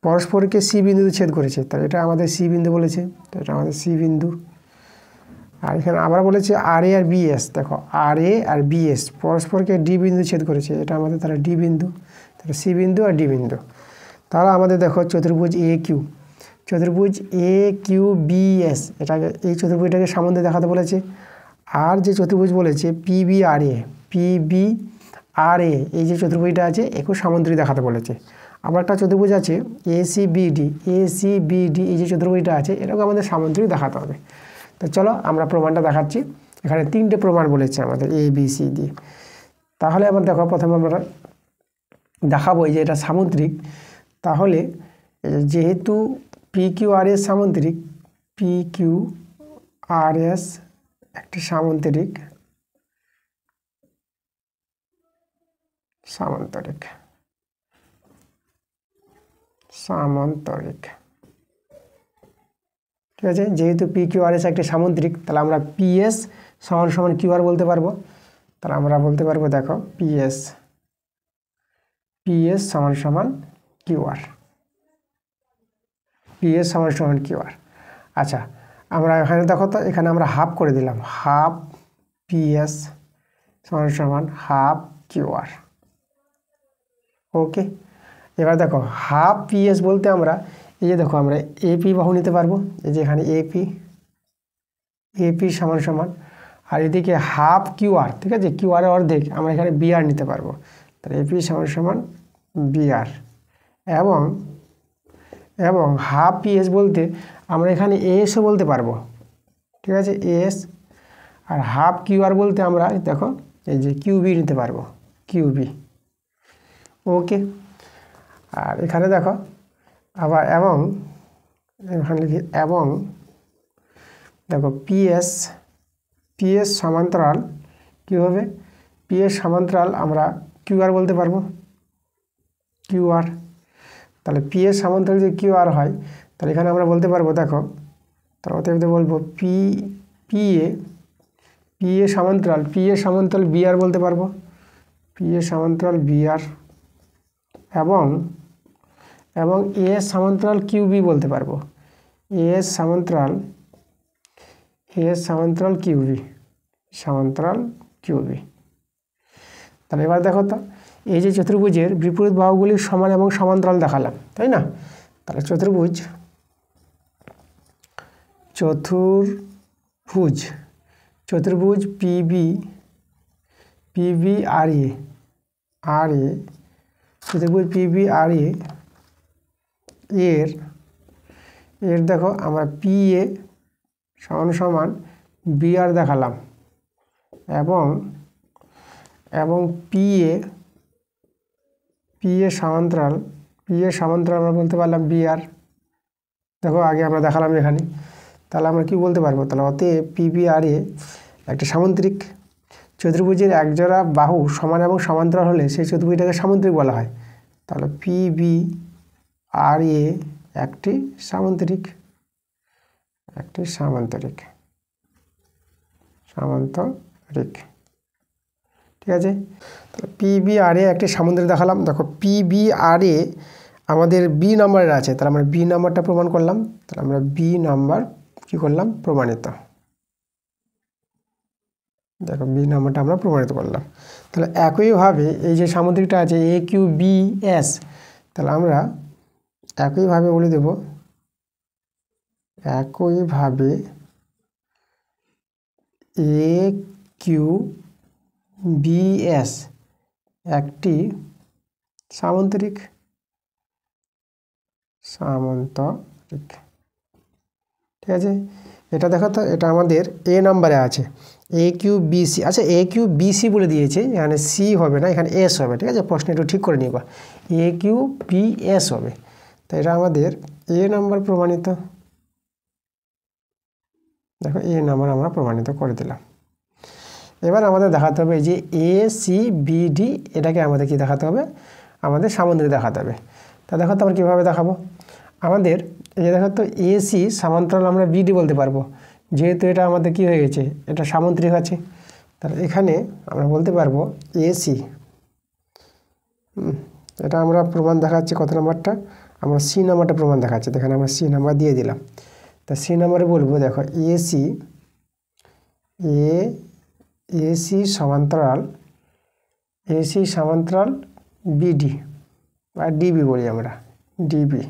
পরস্পরকে C বিন্দুতে ছেদ করেছে, তাহলে এটা আমাদের C বিন্দু বলেছে, তো এটা আমাদের C বিন্দু। আর এখানে আবার বলেছে RA আর BS, দেখো RA আর BS পরস্পরকে D বিন্দু ছেদ করেছে, এটা আমাদের তাহলে D বিন্দু, তাহলে C বিন্দু আর D বিন্দু। তাহলে আমাদের দেখো চতুর্ভুজ এ কিউ, চতুর্ভুজ এ কিউ বি এস, এটাকে এই চতুর্ভুজটাকে সামনে দেখাতে বলেছে। আর যে চতুর্ভুজ বলেছে পি বি আর এ, পি বি আর এ, এই যে চতুর্ভুজটা আছে একে সামুদ্রিক দেখাতে বলেছে। আবার একটা চতুর্ভুজ আছে A C B D, A C B D, এই যে চতুর্ভুজটা আছে এটাকে আমাদের সামুদ্রিক দেখাতে হবে। তো চলো আমরা প্রমাণটা দেখাচ্ছি। এখানে 3টে প্রমাণ বলেছে আমাদের এ বি সি ডি। তাহলে আবার দেখো প্রথমে আমরা দেখাবো যে এটা সামুদ্রিক। তাহলে যেহেতু পি কিউ আর এস সামুদ্রিক, পি কিউ আর এস একটি সামুদ্রিক, সামান্তরিক, সামান্তরিক, ঠিক আছে। যেহেতু পি কিউ আর এস একটি সামুদ্রিক, তাহলে আমরা পি এস সমান সমান কিউ আর বলতে পারবো। তাহলে আমরা বলতে পারবো দেখো পি এস, পি এস সমান সমান কিউ আর, পি এস সমান সমান কিউ আর। আচ্ছা, আমরা এখানে দেখো তো এখানে আমরা হাফ করে দিলাম, হাফ পি এস সমান সমান হাফ কিউ আর। ওকে, এবার দেখো হাফ পি এস বলতে আমরা এই যে দেখো আমরা এপি বাহু নিতে পারবো, এই যে এখানে এপি, এপি সমান সমান, আর এদিকে হাফ কিউ আর, ঠিক আছে, কিউ আর অর্ধেক আমরা এখানে বি আর নিতে পারবো। তাহলে এপি সমান সমান বি আর, এবং এবং হাফ পি এস বলতে আমরা এখানে এসও বলতে পারবো, ঠিক আছে, এস। আর হাফ কিউ আর বলতে আমরা দেখো এই যে কিউবি নিতে পারবো, কিউবি। ওকে, আর এখানে দেখো আবার এবং এখানে লিখি এবং দেখো পিএস, পিএস সমান্তরাল কী হবে, পিএস সমান্তরাল আমরা কিউআর বলতে পারবো, কিউআর। তাহলে পিএস সমান্তরাল যদি কিউআর হয় তাহলে এখানে আমরা বলতে পারবো দেখো, তাহলে বলবো পিএ, পিএ সমান্তরাল, পিএ সমান্তরাল বিআর বলতে পারবো, পিএ সমান্তরাল বিআর, এবং এবং এস সমান্তরাল কিউবি বলতে পারবো, এস সমান্তরাল, এস সমান্তরাল কিউবি, সমান্তরাল কিউবি। তাহলে এবার দেখো তো এই যে চতুর্ভুজের বিপরীত বাহুগুলি সমান এবং সমান্তরাল দেখালাম, তাই না। তাহলে চতুর্ভুজ, চতুর্ভুজ, চতুর্ভুজ পিবি, পিবি আর এ, আর এ, চতুর্ভুজ পিবি আর এ এর এর দেখো আমরা পি এ সমান সমান বি আর দেখালাম, এবং এবং পি এ, পি এ সমান্তরাল, পি এ সমান্তরাল আমরা বলতে পারলাম বি আর, দেখো আগে আমরা দেখালাম এখানে। তাহলে আমরা কি বলতে পারবো, তাহলে অতএব পিবি আর এ একটা সামুদ্রিক। চতুর্ভুজের একজোড়া বাহু সমান এবং সমান্তরাল হলে সেই চতুর্ভুজটাকে সামুদ্রিক বলা হয়। তাহলে পিবি আর এ একটি সামান্তরিক, একটি সামান্তরিক, সামান্তরিক, ঠিক আছে। তাহলে পিবি আর এ একটি সামুদ্রিক দেখালাম। দেখো পিবি আর এ আমাদের বি নাম্বারের আছে, তাহলে আমরা বি নাম্বারটা প্রমাণ করলাম। তাহলে আমরা বি নাম্বার কি করলাম, প্রমাণিত। দেখো বি নাম্বারটা আমরা প্রমাণিত করলাম। তাহলে একইভাবে এই যে সামুদ্রিকটা আছে এ কিউ বি এস, তাহলে আমরা একইভাবে বলে দেব, একইভাবে এ কিউ বি এস একটি সামন্তরিক, সামন্তরিক, ঠিক আছে। এটা দেখো তো এটা আমাদের এ নাম্বারে আছে এ কিউ বি সি। আচ্ছা এ কিউ বি সি বলে দিয়েছে, এখানে সি হবে না, এখানে এস হবে, ঠিক আছে। প্রশ্ন একটু ঠিক করে নিবা, এ কিউ বি এস হবে। তো এটা আমাদের এ নাম্বার প্রমাণিত। দেখো এ নাম্বার আমরা প্রমাণিত করে দিলাম। এবার আমাদের দেখাতে হবে যে এ সি বি ডি, এটাকে আমাদের কি দেখাতে হবে, আমাদের সামুদ্রিক দেখাতে হবে। তা দেখো তো আমরা কীভাবে দেখাবো, আমাদের এই যে দেখো তো এ সি সমান্তরাল আমরা বিডি বলতে পারবো, যেহেতু এটা আমাদের কি হয়ে গেছে, এটা সামুদ্রিক আছে। তাহলে এখানে আমরা বলতে পারবো এ সি, এটা আমরা প্রমাণ দেখাচ্ছি কত নাম্বারটা, আমরা সি নাম্বারটা প্রমাণ দেখাচ্ছি, এখানে আমরা সি নাম্বার দিয়ে দিলাম। তা সি নাম্বারে বলবো দেখো এ সি, এ সি সমান্তরাল, এ সি সমান্তরাল বিডি বা ডিবি বলি আমরা, ডিবি।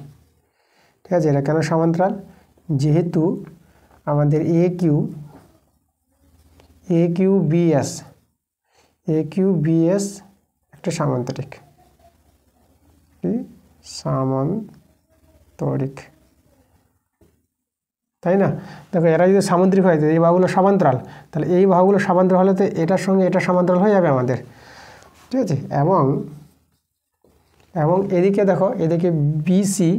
ঠিক আছে, এটা কেন সমান্তরাল? যেহেতু আমাদের এ কিউ বিএস একটা সামান্তরিক, তাই না? দেখো এরা যদি সামান্তরিক হয় এই বাহুগুলো সমান্তরাল, তাহলে এই বাহুগুলো সমান্তরাল হলে তো এটার সঙ্গে এটা সমান্তরাল হয়ে যাবে আমাদের। ঠিক আছে, এবং এদিকে দেখো, এদিকে বিসি,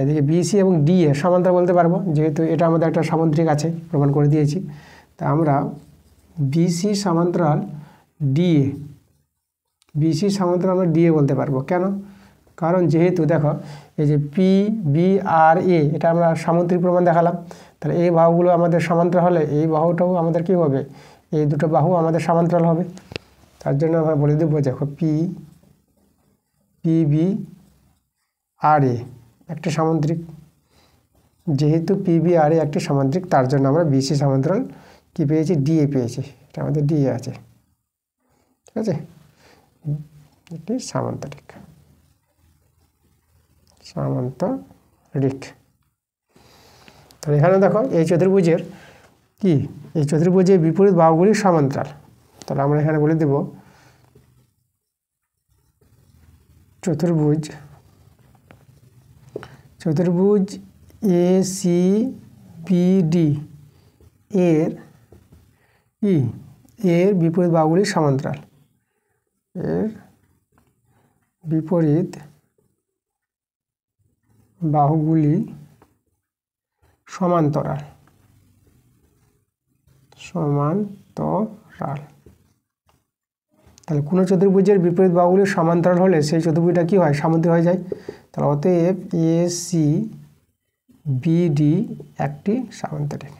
এদিকে বিসি এবং ডিএ সমান্তরাল বলতে পারবো, যেহেতু এটা আমাদের একটা সামান্তরিক আছে, প্রমাণ করে দিয়েছি। তা আমরা বিসি সমান্তরাল ডিএ, আমরা ডিএ বলতে পারবো। কেন? কারণ যেহেতু দেখো এই যে পি বি আর এ, এটা আমরা সামান্তরিক প্রমাণ দেখালাম, তাহলে এই বাহুগুলো আমাদের সমান্তরাল হলে এই বাহুটাও আমাদের কী হবে, এই দুটো বাহু আমাদের সমান্তরাল হবে। তার জন্য আমরা বলে দেবো, দেখো পি বি আর এ একটা সামান্তরিক, যেহেতু পি বি আর এ একটি সামান্তরিক, তার জন্য আমরা বিসি সমান্তরাল কী পেয়েছি, ডিএ পেয়েছি। এটা আমাদের ডিএ আছে। ঠিক আছে, এটি সামান্তরিক। তাহলে এখানে দেখো এই চতুর্ভুজের এই চতুর্ভুজের বিপরীত বাহুগুলি সমান্তরাল। তাহলে আমরা এখানে বলে দেব চতুর্ভুজ এ সি বি ডি এর বিপরীত বাহুগুলি সমান্তরাল। এর বিপরীত বাহুগুলি সমান্তরাল। তাহলে কোনো চতুর্ভুজের বিপরীত বাহুগুলি সমান্তরাল হলে সেই চতুর্ভুজটা কি হয়, সামান্তরিক হয়ে যায়। তাহলে অতএব এ সি বি ডি একটি সামান্তরিক।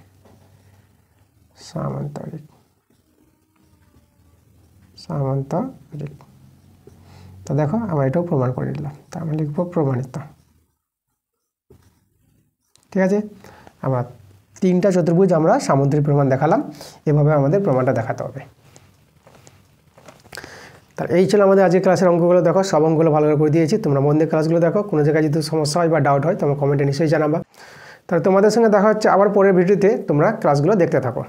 তো দেখো আমরা এটাও প্রমাণ করে নিলাম। তা আমরা লিখব প্রমাণিত। ঠিক আছে, আমরা 3টা চতুর্ভুজ আমরা সামান্তরিক প্রমাণ দেখালাম, এভাবে আমাদের প্রমাণটা দেখাতে হবে। তার এই ছিল আমাদের আজকের ক্লাসের অঙ্কগুলো। দেখো সব অঙ্কগুলো ভালো করে দিয়েছি, তোমরা মন দিয়ে ক্লাসগুলো দেখো। কোনো জায়গায় যদি সমস্যা হয় বা ডাউট হয় তোমরা কমেন্টে নিশ্চয়ই জানাবা। তাহলে তোমাদের সঙ্গে দেখা হচ্ছে আবার পরের ভিডিওতে, তোমরা ক্লাসগুলো দেখতে থাকো।